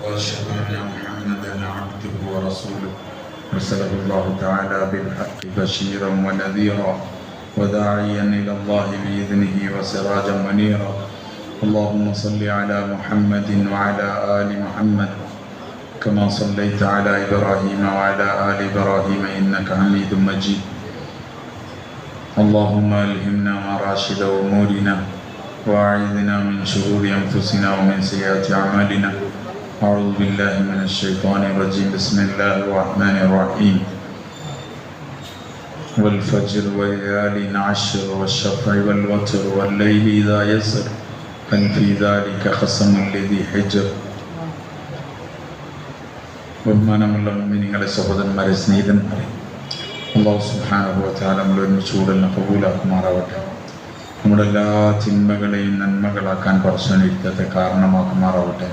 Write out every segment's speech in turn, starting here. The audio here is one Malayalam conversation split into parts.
وأشهد أن محمدا عبده ورسوله أرسله الله تعالى بالحق بشيرا ونذيرا وداعيا إلى الله بإذنه وسراجا منيرا. اللهم صل على محمد وعلى آل محمد كما صليت على إبراهيم وعلى آل إبراهيم إنك حميد مجيد. اللهم ألهمنا مراشد أمورنا وأعذنا من شرور أنفسنا ومن سيئات أعمالنا. أعوذ بالله من الشيطان الرجيم. بسم الله الرحمن الرحيم. والفجر وليال عشر والشفع والوتر والليل إذا يسر هل في ذلك قسم لذي حجر. ബഹുമാനമുള്ള മുഅ്മിനീങ്ങളെ, സഹോദരന്മാരെ, സ്നേഹിതന്മാരെ, അല്ലാഹു സുബ്ഹാനഹു വ തആല നമ്മളെ ഒരുമിച്ച് കൂടലിനെ കബൂലാക്കുമാറാവട്ടെ. നമ്മുടെ എല്ലാ തിന്മകളെയും നന്മകളാക്കാൻ പടച്ചവനിരുത്തത്തെ കാരണമാക്കുമാറാവട്ടെ.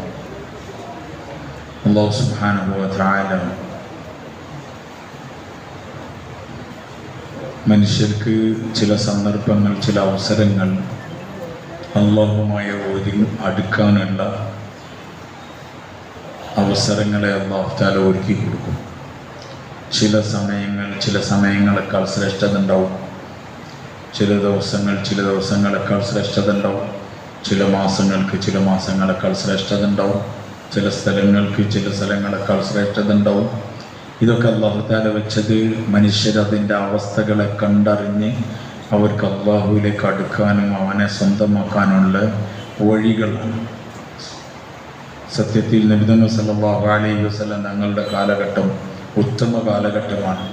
അല്ലാഹു സുബ്ഹാനഹു വ തആല മനുഷ്യർക്ക് ചില സന്ദർഭങ്ങൾ, ചില അവസരങ്ങൾ അല്ലാഹുമായി അടുക്കാനുള്ള അവസരങ്ങളെ അല്ലാഹു തആല ഒരുക്കി കൊടുക്കും. ചില സമയങ്ങളെക്കാൾ ശ്രേഷ്ഠത ഉണ്ടാവും. ചില ദിവസങ്ങളെക്കാൾ ശ്രേഷ്ഠത ഉണ്ടാവും. ചില മാസങ്ങളെക്കാൾ ശ്രേഷ്ഠത ഉണ്ടാവും. ചില സ്ഥലങ്ങളെക്കാൾ ശ്രേഷ്ഠത ഉണ്ടാവും. ഇതൊക്കെ അല്ലാഹു തആല വെച്ചത് മനുഷ്യരതിൻ്റെ അവസ്ഥകളെ കണ്ടറിഞ്ഞ് അവർക്ക് അല്ലാഹുവിലേക്ക് അടുക്കാനും അവനെ സ്വന്തമാക്കാനുള്ള വഴികളാണ്. സത്യത്തിൽ നബി സല്ലല്ലാഹു അലൈഹി വസല്ലം തങ്ങളുടെ കാലഘട്ടം ഉത്തമ കാലഘട്ടമാണ്.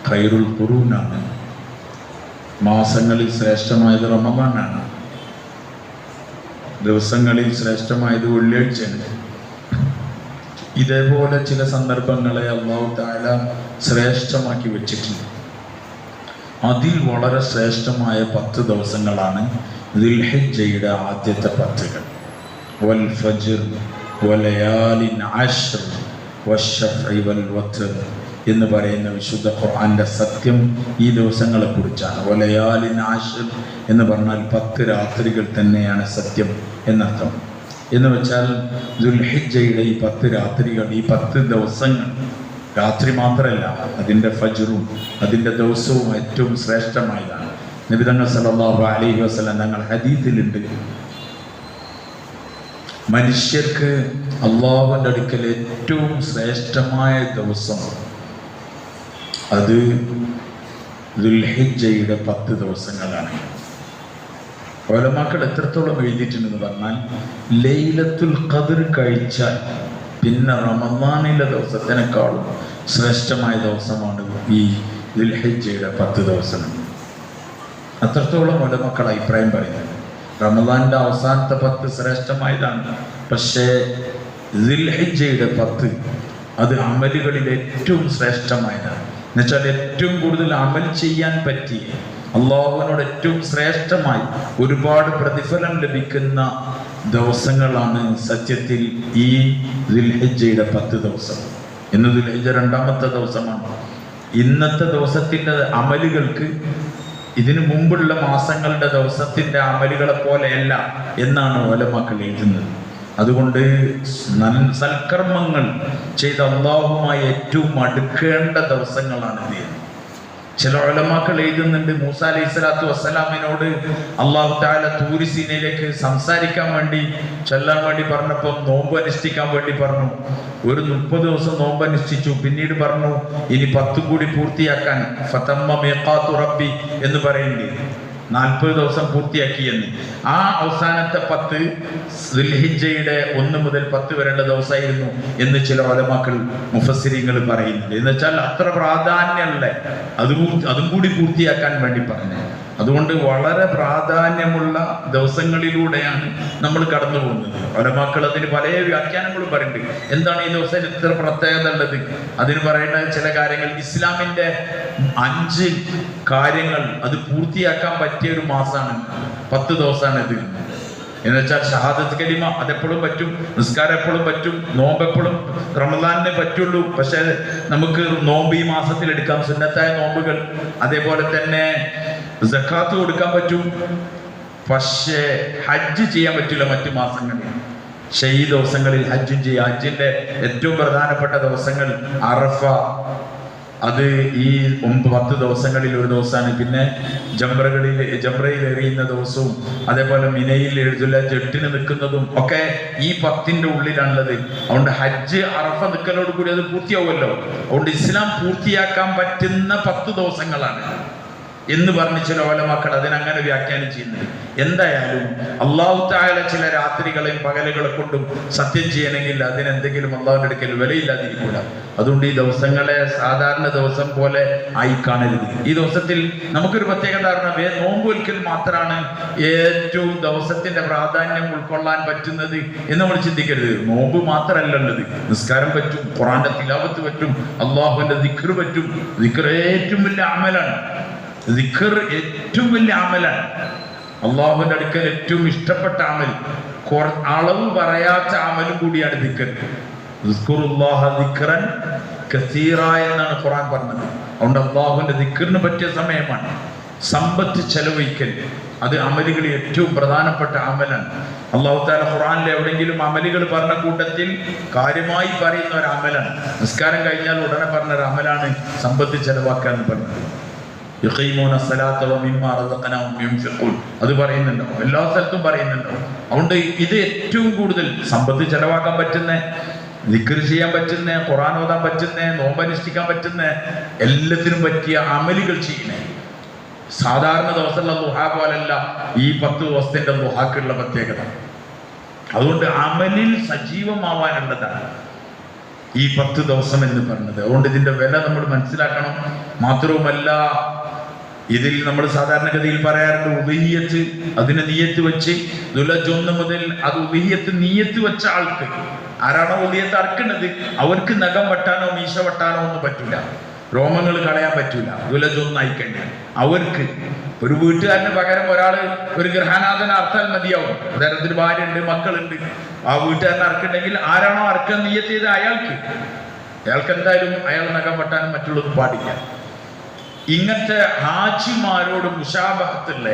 ഖൈറുൽ ഖുറൂനാണ്. മാസങ്ങളിൽ ശ്രേഷ്ഠമായത് റമദാനാണ്. ദിവസങ്ങളിൽ ശ്രേഷ്ഠമായത് വെള്ളിയാഴ്ചയാണ്. ഇതേപോലെ ചില സന്ദർഭങ്ങളെ അല്ലാഹു തആല ശ്രേഷ്ഠമാക്കി വെച്ചിട്ടുണ്ട്. അതിൽ വളരെ ശ്രേഷ്ഠമായ 10 ദിവസങ്ങളാണ് ദുൽഹിജ്ജയുടെ ആദ്യത്തെ 10കൾ. വൽ ഫജ്ർ വലയാലിൻ അശ്ർ വശഫഇ വൽ വത്ർ എന്ന് പറയുന്ന വിശുദ്ധ ഖുർആന്റെ സത്യം ഈ ദിവസങ്ങളെ കുറിച്ചാണ്. വലയാലിൻ അശ്ർ എന്ന് പറഞ്ഞാൽ 10 രാത്രികൾ തന്നെയാണ് സത്യം എന്നർത്ഥം. എന്ന് വെച്ചാൽ ദുൽഹിജ്ജയുടെ ഈ 10 രാത്രികൾ, ഈ 10 ദിവസങ്ങൾ, രാത്രി മാത്രമല്ല, അതിൻ്റെ ഫജ്റും അതിൻ്റെ ദിവസവും ഏറ്റവും ശ്രേഷ്ഠമായതാണ്. നബി സല്ലല്ലാഹു അലൈഹി വസല്ലം തങ്ങൾ ഹദീസിലുണ്ട്, മനുഷ്യർക്ക് അല്ലാഹുവിൻ്റെ അടുക്കൽ ഏറ്റവും ശ്രേഷ്ഠമായ ദിവസം അത് ദുൽഹിജ്ജയുടെ 10 ദിവസങ്ങളാണ്. ഉലമാക്കൾ എത്രത്തോളം എഴുതിയിട്ടുണ്ടെന്ന് പറഞ്ഞാൽ, ലൈലത്തുൽ ഖദ്ർ കഴിച്ചാൽ പിന്നെ റമദാനിലെ ദിവസത്തിനേക്കാളും ശ്രേഷ്ഠമായ ദിവസമാണ് ഈ ദുൽഹിജ്ജയുടെ 10 ദിവസങ്ങൾ. അത്രത്തോളം ഉലമാക്കൾ അഭിപ്രായം പറയുന്നത്. റമദാനിൻ്റെ അവസാനത്തെ 10 ശ്രേഷ്ഠമായതാണ്. പക്ഷേ ദുൽഹിജ്ജയുടെ 10 അത് അമലുകളിൽ ഏറ്റവും ശ്രേഷ്ഠമായതാണ്. എന്നുവെച്ചാൽ ഏറ്റവും കൂടുതൽ അമൽ ചെയ്യാൻ പറ്റിയ, അള്ളാഹുവിനോട് ഏറ്റവും ശ്രേഷ്ഠമായി ഒരുപാട് പ്രതിഫലം ലഭിക്കുന്ന ദിവസങ്ങളാണ് സത്യത്തിൽ ഈ ദുൽഹിജ്ജയുടെ 10 ദിവസം. ഇന്ന് ദുൽഹിജ്ജ 2ാമത്തെ ദിവസമാണ്. ഇന്നത്തെ ദിവസത്തിൻ്റെ അമലുകൾക്ക് ഇതിനു മുമ്പുള്ള മാസങ്ങളുടെ ദിവസത്തിൻ്റെ അമലുകളെ പോലെയല്ല എന്നാണ് ഉലമാക്കൾ എഴുതുന്നത്. അതുകൊണ്ട് സൽക്കർമ്മങ്ങൾ ചെയ്ത് അല്ലാഹുവുമായി ഏറ്റവും അടുക്കേണ്ട ദിവസങ്ങളാണ് ഇത്. ചില ഉലമാക്കൾ എഴുതുന്നുണ്ട്, മൂസ അലൈഹി സ്വലാത്തു വസ്സലാമിനോട് അല്ലാഹു തആല തൂരി സീനയിലേക്ക് സംസാരിക്കാൻ വേണ്ടി ചെല്ലാൻ വേണ്ടി പറഞ്ഞപ്പോൾ നോമ്പ് അനുഷ്ഠിക്കാൻ വേണ്ടി പറഞ്ഞു. ഒരു 30 ദിവസം നോമ്പ് അനുഷ്ഠിച്ചു. പിന്നീട് പറഞ്ഞു ഇനി 10 കൂടി പൂർത്തിയാക്കാൻ. ഫതമ്മ മീഖാതു റബ്ബി എന്ന് പറയുന്നുണ്ട്, 40 ദിവസം പൂർത്തിയാക്കിയെന്ന്. ആ അവസാനത്തെ 10 ദുൽഹിജ്ജയുടെ 1 മുതൽ 10 വരെയുള്ള ദിവസമായിരുന്നു എന്ന് ചില ഉലമാക്കൾ മുഫസ്സിരീങ്ങൾ പറയുന്നുണ്ട്. എന്ന് വെച്ചാൽ അത്ര പ്രാധാന്യമുള്ള അതും കൂടി പൂർത്തിയാക്കാൻ വേണ്ടി പറഞ്ഞു. അതുകൊണ്ട് വളരെ പ്രാധാന്യമുള്ള ദിവസങ്ങളിലൂടെയാണ് നമ്മൾ കടന്നു പോകുന്നത്. ഉലമാക്കൾ അതിന് പല വ്യാഖ്യാനങ്ങളും പറയുന്നുണ്ട്. എന്താണ് ഈ ദിവസം ഇത്ര പ്രത്യേകത ഉള്ളത്? അതിന് പറയുന്ന ചില കാര്യങ്ങൾ, ഇസ്ലാമിൻ്റെ 5 കാര്യങ്ങൾ അത് പൂർത്തിയാക്കാൻ പറ്റിയ ഒരു മാസമാണ് 10 ദിവസമാണ് ഇത്. എന്ന് വെച്ചാൽ ഷഹാദത്ത് കലിമ അതെപ്പോഴും പറ്റും, നിസ്കാരം എപ്പോഴും പറ്റും, നോമ്പ് എപ്പോഴും റമദാനിനെ പറ്റുള്ളൂ. പക്ഷെ നമുക്ക് നോമ്പ് ഈ മാസത്തിൽ എടുക്കാം, സുന്നത്തായ നോമ്പുകൾ. അതേപോലെ തന്നെ സക്കാത്ത് കൊടുക്കാൻ പറ്റും, പക്ഷേ ഹജ്ജ് ചെയ്യാൻ പറ്റില്ല മറ്റു മാസങ്ങളിൽ. ഈ ദിവസങ്ങളിൽ ഹജ്ജും ചെയ്യുക. ഹജ്ജിന്റെ ഏറ്റവും പ്രധാനപ്പെട്ട ദിവസങ്ങൾ അറഫ, അത് ഈ 10 ദിവസങ്ങളിൽ ഒരു ദിവസമാണ്. പിന്നെ ജംറയിൽ എറിയുന്ന ദിവസവും അതേപോലെ മിനയിൽ 8 നിൽക്കുന്നതും ഒക്കെ ഈ 10ന്റെ ഉള്ളിലാണുള്ളത്. അതുകൊണ്ട് ഹജ്ജ് അറഫ നിൽക്കലോട് കൂടി അത് പൂർത്തിയാവുമല്ലോ. അതുകൊണ്ട് ഇസ്ലാം പൂർത്തിയാക്കാൻ പറ്റുന്ന 10 ദിവസങ്ങളാണ് എന്ന് പറഞ്ഞ് ചില ഉലമാക്കൾ അതിനങ്ങനെ വ്യാഖ്യാനം ചെയ്യുന്നത്. എന്തായാലും അല്ലാഹു തആല ചില രാത്രികളെയും പകലുകളെ കൊണ്ടും സത്യം ചെയ്യണമെങ്കിൽ അതിനെന്തെങ്കിലും അള്ളാഹുവിന്റെ അടുക്കൽ വിലയില്ലാതിരിക്കൂല. അതുകൊണ്ട് ഈ ദിവസങ്ങളെ സാധാരണ ദിവസം പോലെ ആയി കാണരുത്. ഈ ദിവസത്തിൽ നമുക്കൊരു പ്രത്യേക ധാരണ, നോമ്പൊലിക്കൽ മാത്രമാണ് ഏറ്റവും ദിവസത്തിന്റെ പ്രാധാന്യം ഉൾക്കൊള്ളാൻ പറ്റുന്നത് എന്ന് നമ്മൾ ചിന്തിക്കരുത്. നോമ്പ് മാത്രമല്ലുള്ളത്, നിസ്കാരം പറ്റും, ഖുർആന്റെ തിലാവത്ത് പറ്റും, അള്ളാഹുവിന്റെ ദിക്ർ പറ്റും. ദിക്ർ ഏറ്റവും വലിയ അമലാണ്. ദിക്ർ ഏറ്റവും വലിയ അമലാണ്. അള്ളാഹുവിന്റെ അടുക്കൽ ഏറ്റവും ഇഷ്ടപ്പെട്ട അമൽ, അളവ് പറയാത്ത അമലും കൂടിയാണ് ദിക്ർ. എന്നാണ് ഖുർആൻ പറഞ്ഞത്. അതുകൊണ്ട് അള്ളാഹുവിന്റെ ദിക്റിന് പറ്റിയ സമയമാണ്. സമ്പത്ത് ചെലവഴിക്കൽ അത് അമലുകളിൽ ഏറ്റവും പ്രധാനപ്പെട്ട അമലാണ്. അല്ലാഹു തആല ഖുർആനിൽ എവിടെയെങ്കിലും അമലുകൾ പറഞ്ഞ കൂട്ടത്തിൽ കാര്യമായി പറയുന്ന ഒരു അമലാണ്. നിസ്കാരം കഴിഞ്ഞാൽ ഉടനെ പറഞ്ഞ ഒരു അമലാണ് സമ്പത്ത് ചെലവാക്കുക എന്ന് പറഞ്ഞത്. അത് പറയുന്നുണ്ടോ? എല്ലാ സ്ഥലത്തും പറയുന്നുണ്ടോ? അതുകൊണ്ട് ഇത് ഏറ്റവും കൂടുതൽ സമ്പത്ത് ചെലവാക്കാൻ പറ്റുന്ന, ദിക്ർ ചെയ്യാൻ പറ്റുന്ന, ഖുർആൻ ഓതാൻ പറ്റുന്ന, നോമ്പനുഷ്ഠിക്കാൻ പറ്റുന്ന, എല്ലാത്തിനും പറ്റിയ അമലുകൾ ചെയ്യുന്നേ. സാധാരണ ദിവസമുള്ള ദുഹാ പോലല്ല ഈ 10 ദിവസത്തിന്റെ ദുഹാക്കുള്ള പ്രത്യേകത. അതുകൊണ്ട് അമലിൽ സജീവമാവാനുള്ളതാണ് ഈ 10 ദിവസം എന്ന് പറഞ്ഞത്. അതുകൊണ്ട് ഇതിന്റെ വില നമ്മൾ മനസ്സിലാക്കണം. മാത്രവുമല്ല, ഇതിൽ നമ്മൾ സാധാരണഗതിയിൽ പറയാറുണ്ട് ഉദഹിയത്ത്, അതിനെ നിയത്ത് വെച്ച് ദുൽഹജ്ജ് 1 മുതൽ അത് ഉദഹിയത്ത് നിയത്ത് വെച്ച ആൾക്ക്, ആരാണോ ഉദഹിയത്ത് അറക്കുന്നത് അവർക്ക് നഖം വെട്ടാനോ മീശ വെട്ടാനോ ഒന്നും പറ്റൂല, രോമങ്ങൾ കളയാൻ പറ്റൂല. ദുൽഹജ്ജ് 1 ആയിക്കഴിഞ്ഞാൽ അവർക്ക്, ഒരു വീട്ടുകാരന് പകരം ഒരാള് ഒരു ഗൃഹനാഥനെ അർത്താൽ മതിയാവും. അദ്ദേഹത്തിന് ഭാര്യ ഉണ്ട്, മക്കളുണ്ട്. ആ വീട്ടുകാരനെ അറക്കുന്നുണ്ടെങ്കിൽ ആരാണോ അറക്കാൻ നിയത്ത് ചെയ്ത് അയാൾക്ക് എന്തായാലും അയാൾ നഖം വെട്ടാനും മറ്റുള്ളതും പാടില്ല. ഇങ്ങനത്തെ ഹാജിമാരോട് മുശാബഹത്തുള്ള,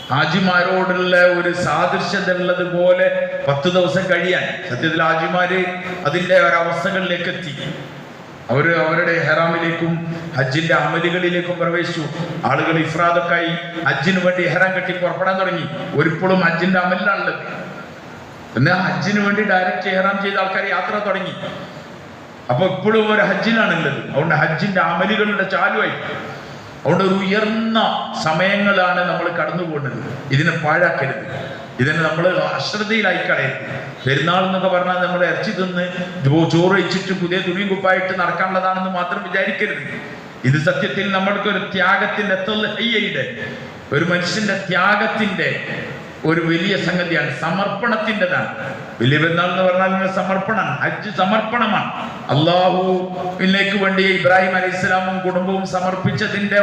ഹാജിമാരോടുള്ള ഒരു സാദൃശ്യത ഉള്ളത് പോലെ 10 ദിവസം കഴിയാൻ സത്യത്തിൽ ഹാജിമാര് അതിൻ്റെ ഒരവസ്ഥകളിലേക്ക് എത്തി. അവരുടെ ഇഹ്റാമിലേക്കും ഹജ്ജിന്റെ അമലുകളിലേക്കും പ്രവേശിച്ചു. ആളുകൾ ഇഫ്രാദൊക്കെയായി ഹജ്ജിന് വേണ്ടി ഇഹ്റാം കെട്ടി പുറപ്പെടാൻ തുടങ്ങി. ഒരിപ്പോഴും ഹജ്ജിന്റെ അമലിലാണുള്ളത്. പിന്നെ ഹജ്ജിന് വേണ്ടി ഡയറക്റ്റ് ഇഹ്റാം ചെയ്ത ആൾക്കാർ യാത്ര തുടങ്ങി. അപ്പൊ ഇപ്പോഴും ഒരു ഹജ്ജിലാണുള്ളത്. അതുകൊണ്ട് ഹജ്ജിന്റെ അമലുകളുടെ ചാലുവായി. അതുകൊണ്ട് ഒരു ഉയർന്ന സമയങ്ങളാണ് നമ്മൾ കടന്നു പോകുന്നത്. ഇതിനെ പാഴാക്കരുത്, ഇതിനെ നമ്മൾ അശ്രദ്ധയിലായി കളയരുത്. പെരുന്നാൾ എന്നൊക്കെ പറഞ്ഞാൽ നമ്മൾ ഇറച്ചി തിന്ന് ചോറ് വെച്ചിട്ട് പുതിയ തുണിയും കുപ്പായിട്ട് നടക്കാനുള്ളതാണെന്ന് മാത്രം വിചാരിക്കരുത്. ഇത് സത്യത്തിൽ നമ്മൾക്ക് ഒരു ത്യാഗത്തിന്റെ, ഒരു മനുഷ്യന്റെ ത്യാഗത്തിന്റെ ഒരു വലിയ സംഗതിയാണ്, സമർപ്പണത്തിൻ്റെതാണ്. വലിയ പെരുന്നാൾ എന്ന് പറഞ്ഞാൽ സമർപ്പണമാണ്. ഹജ്ജ് സമർപ്പണമാണ്. അള്ളാഹുവിലേക്ക് വേണ്ടി ഇബ്രാഹിം അലൈഹിസ്സലാമും കുടുംബവും സമർപ്പിച്ചതിന്റെ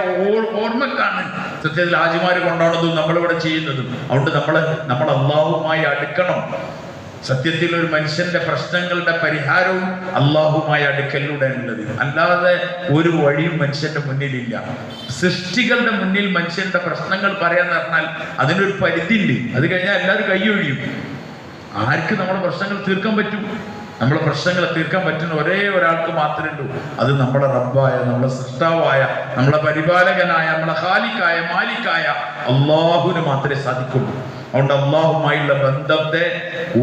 ഓർമ്മക്കാണ് സത്യത്തിൽ ഹാജിമാര് കൊണ്ടാടുന്നതും നമ്മളിവിടെ ചെയ്യുന്നതും. അതുകൊണ്ട് നമ്മൾ അള്ളാഹുമായി അടുക്കണം. സത്യത്തിൽ ഒരു മനുഷ്യന്റെ പ്രശ്നങ്ങളുടെ പരിഹാരവും അള്ളാഹുമായി അടുക്കലിലൂടെ ഉള്ളത്. അല്ലാതെ ഒരു വഴിയും മനുഷ്യന്റെ മുന്നിലില്ല. സൃഷ്ടികളുടെ മുന്നിൽ മനുഷ്യന്റെ പ്രശ്നങ്ങൾ പറയാന്ന് പറഞ്ഞാൽ അതിനൊരു പരിധിയുണ്ട്. അത് കഴിഞ്ഞാൽ എല്ലാവരും കൈയൊഴിയും. ആർക്ക് നമ്മുടെ പ്രശ്നങ്ങൾ തീർക്കാൻ പറ്റും? നമ്മളെ പ്രശ്നങ്ങളെ തീർക്കാൻ പറ്റുന്ന ഒരേ ഒരാൾക്ക് മാത്രമേ ഉള്ളൂ. അത് നമ്മുടെ റബ്ബായ, നമ്മുടെ സൃഷ്ടാവായ, നമ്മളെ പരിപാലകനായ, നമ്മളെ ഖാലിക്കായ, മാലിക്കായ അള്ളാഹുവിന് മാത്രമേ സാധിക്കുള്ളൂ. അതുകൊണ്ട് അള്ളാഹുമായുള്ള ബന്ധത്തെ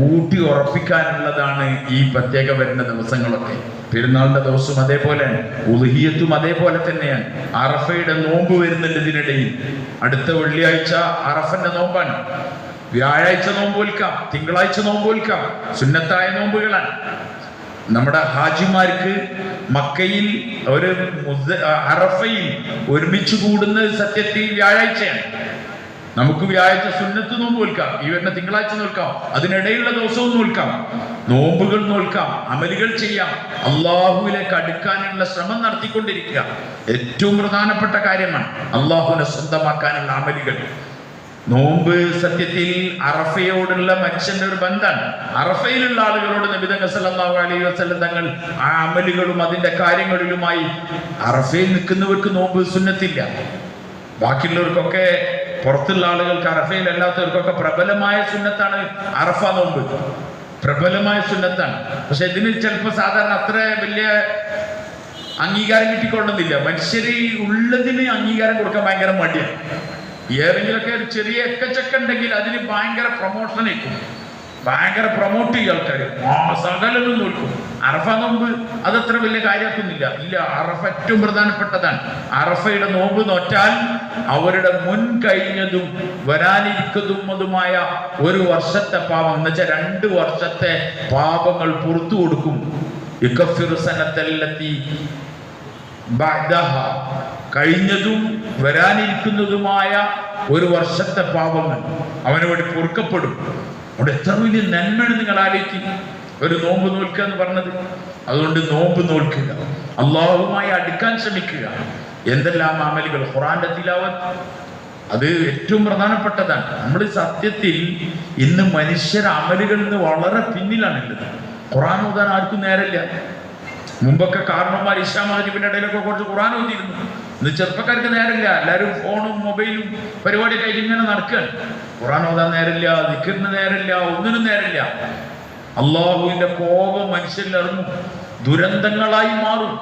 ഊട്ടി ഉറപ്പിക്കാനുള്ളതാണ് ഈ പ്രത്യേക വരുന്ന ദിവസങ്ങളൊക്കെ. പെരുന്നാളിന്റെ ദിവസം അതേപോലെയാണ്, ഉദ്ഹിയത്തും അതേപോലെ തന്നെയാണ്. അറഫയുടെ നോമ്പ് വരുന്നുണ്ട് ഇതിനിടയിൽ. അടുത്ത വെള്ളിയാഴ്ച അറഫന്റെ നോമ്പാണ്. വ്യാഴാഴ്ച നോമ്പ് വിൽക്കാം, തിങ്കളാഴ്ച നോമ്പ് വിൽക്കാം. സുന്നത്തായ നോമ്പുകളാണ്. നമ്മുടെ ഹാജിമാർക്ക് മക്കയിൽ ഒരു അറഫയിൽ ഒരുമിച്ച് കൂടുന്നത് സത്യത്തിൽ വ്യാഴാഴ്ചയാണ്. നമുക്ക് വ്യാഴാഴ്ച സുന്നത്ത് നോമ്പ് നോൽക്കാം, ഈ വരുന്ന തിങ്കളാഴ്ച നോൽക്കാം, അതിനിടയിലുള്ള ദിവസവും നോൽക്കാം, നോമ്പുകൾ നോൽക്കാം, അമലുകൾ ചെയ്യാം. അള്ളാഹുവിലേക്ക് അടുക്കാനുള്ള ശ്രമം നടത്തിക്കൊണ്ടിരിക്കുക ഏറ്റവും പ്രധാനപ്പെട്ട കാര്യമാണ്. അള്ളാഹുവിനെ സ്വന്തമാക്കാനുള്ള അമലുകൾ. നോമ്പ് സത്യത്തിൽ അറഫയോടുള്ള മനുഷ്യന്റെ ഒരു ബന്ധമാണ്. അറഫയിലുള്ള ആളുകളോട് നബി തങ്ങൾ സല്ലല്ലാഹു അലൈഹി വസല്ലം തങ്ങൾ ആ അമലുകളും അതിന്റെ കാര്യങ്ങളിലുമായി, അറഫയിൽ നിൽക്കുന്നവർക്ക് നോമ്പ് സുന്നത്തില്ല. ബാക്കിയുള്ളവർക്കൊക്കെ, പുറത്തുള്ള ആളുകൾക്ക്, അറഫയിൽ അല്ലാത്തവർക്കൊക്കെ പ്രബലമായ സുന്നത്താണ് അറഫ നോമ്പ്. പ്രബലമായ സുന്നത്താണ്. പക്ഷെ ഇതിന് ചിലപ്പോൾ സാധാരണ അത്ര വലിയ അംഗീകാരം കിട്ടിക്കൊള്ളുന്നില്ല. മനുഷ്യര് ഉള്ളതിന് അംഗീകാരം കൊടുക്കാൻ ഭയങ്കര മടിയാണ്. ഏതെങ്കിലുമൊക്കെ ഒരു ചെറിയ എക്കച്ചക്ക ഉണ്ടെങ്കിൽ അതിന് ഭയങ്കര പ്രൊമോഷൻ ആയിരിക്കും, ഭയങ്കര പ്രൊമോട്ട് ചെയ്യും ആൾക്കാർ, സകലനും നോക്കും. അറഫ നോമ്പ് അതത്ര വലിയ കാര്യമാക്കുന്നില്ല. ഇല്ല, അറഫ ഏറ്റവും പ്രധാനപ്പെട്ടതാണ്. അറഫയുടെ നോമ്പ് നോറ്റാൽ അവരുടെ മുൻ കഴിഞ്ഞതും വരാനിരിക്കുന്നതുമായ ഒരു വർഷത്തെ പാപം എന്ന് വെച്ചാൽ 2 വർഷത്തെ പാപങ്ങൾ പുറത്തു കൊടുക്കും. കഴിഞ്ഞതും വരാനിരിക്കുന്നതുമായ ഒരു വർഷത്തെ പാപങ്ങൾ അവന് വേണ്ടി പൊറുക്കപ്പെടും. അവിടെ എത്ര വലിയ നന്മയാണ് നിങ്ങൾ ആലോചിക്കുക, ഒരു നോമ്പ് നോൽക്കുക എന്ന് പറഞ്ഞത്. അതുകൊണ്ട് നോമ്പ് നോൽക്കുക, അള്ളാഹുമായി അടുക്കാൻ ശ്രമിക്കുക. എന്തെല്ലാം അമലുകൾ, ഖുർആന്റെ തിലാവത്ത് അത് ഏറ്റവും പ്രധാനപ്പെട്ടതാണ്. നമ്മൾ സത്യത്തിൽ ഇന്ന് മനുഷ്യർ അമലുകളിൽ നിന്ന് വളരെ പിന്നിലാണുള്ളത്. ഖുർആൻ ഓതാൻ ആർക്കും നേരമില്ല. മുമ്പൊക്കെ കാരണന്മാർ ഇസ്ലാമിന്റെ ഇടയിലൊക്കെ കുറച്ച് ഖുർആൻ ഓതിയിരുന്നു. ഇന്ന് ചെറുപ്പക്കാർക്ക് നേരമില്ല. എല്ലാവരും ഫോണും മൊബൈലും പരിപാടിയൊക്കെ ഇങ്ങനെ നടക്കുകയാണ്. ഖുർആൻ ഓതാൻ നേരമില്ല, ദിക്റിന് നേരമില്ല, ഒന്നിനും നേരമില്ല. അള്ളാഹുവിന്റെ കോപം മനുഷ്യരിൽ ഇറങ്ങും, ദുരന്തങ്ങളായി മാറും.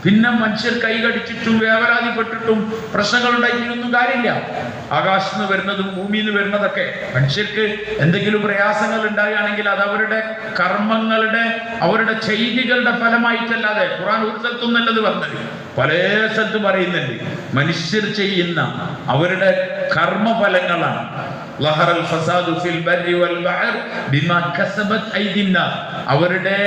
പിന്നെ മനുഷ്യർ കൈകടിച്ചിട്ടും വേവലാതിപ്പെട്ടിട്ടും പ്രശ്നങ്ങൾ ഉണ്ടായിട്ടൊന്നും കാര്യമില്ല. ആകാശത്ത് നിന്ന് വരുന്നതും ഭൂമിയിൽ നിന്ന് വരുന്നതൊക്കെ മനുഷ്യർക്ക് എന്തെങ്കിലും പ്രയാസങ്ങൾ ഉണ്ടാകുകയാണെങ്കിൽ അത് അവരുടെ കർമ്മങ്ങളുടെ, അവരുടെ ചെയ്തികളുടെ ഫലമായിട്ടല്ലാതെ ഖുർആൻ ഒരു സ്ഥലത്തും നല്ലത് പറഞ്ഞത് പല സ്ഥലത്തും പറയുന്നുണ്ട്. മനുഷ്യർ ചെയ്യുന്ന അവരുടെ കർമ്മഫലങ്ങളാണ്. അവരുടെ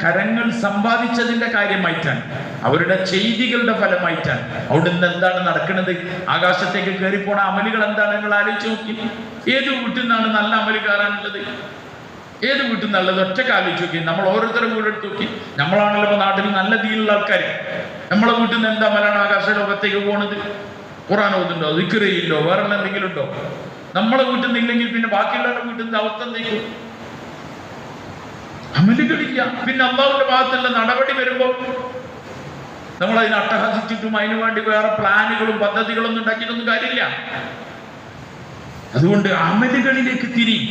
കരങ്ങൾ സമ്പാദിച്ചതിന്റെ കാര്യമായിട്ടാണ്, അവരുടെ ചെയ്തികളുടെ ഫലമായിട്ടാണ്. അവിടെ നിന്ന് എന്താണ് നടക്കുന്നത്? ആകാശത്തേക്ക് കയറിപ്പോണ അമലുകൾ എന്താണ് നിങ്ങൾ ആലോചിച്ച് നോക്കി. ഏത് വീട്ടിൽ നിന്നാണ് നല്ല അമല് കയറാനുള്ളത്? ഏത് വീട്ടിൽ നിന്നുള്ളത്? ഒറ്റക്ക് ആലോചിച്ച് നോക്കി. നമ്മൾ ഓരോരുത്തരും വീടെടുത്ത് നോക്കി. നമ്മളാണല്ലോ ഇപ്പൊ നാട്ടിൽ നല്ല തീയിലുള്ള ആൾക്കാർ. നമ്മളെ വീട്ടിൽ നിന്ന് എന്താ അമലാണ് ആകാശ ലോകത്തേക്ക് പോകുന്നത്? ഖുർആൻ ഓതുണ്ടോ? ദിക്ർ ചെയ്യില്ലോ? വേറെ എന്തെങ്കിലും ഉണ്ടോ? നമ്മളെ വീട്ടിൽ നിന്നില്ലെങ്കിൽ പിന്നെ ബാക്കിയുള്ളവരുടെ വീട്ടിൽ നിന്ന് അവസ്ഥ എന്തെങ്കിലും അമലുകളില്ല. പിന്നെ അള്ളാഹുവിന്റെ ഭാഗത്തുള്ള നടപടി വരുമ്പോൾ നമ്മൾ അതിനെ അട്ടഹസിച്ചിട്ടും അതിനു വേണ്ടി വേറെ പ്ലാനുകളും പദ്ധതികളൊന്നും ഉണ്ടാക്കിയിട്ടൊന്നും കാര്യമില്ല. അതുകൊണ്ട് അമലുകളിലേക്ക് തിരിയും.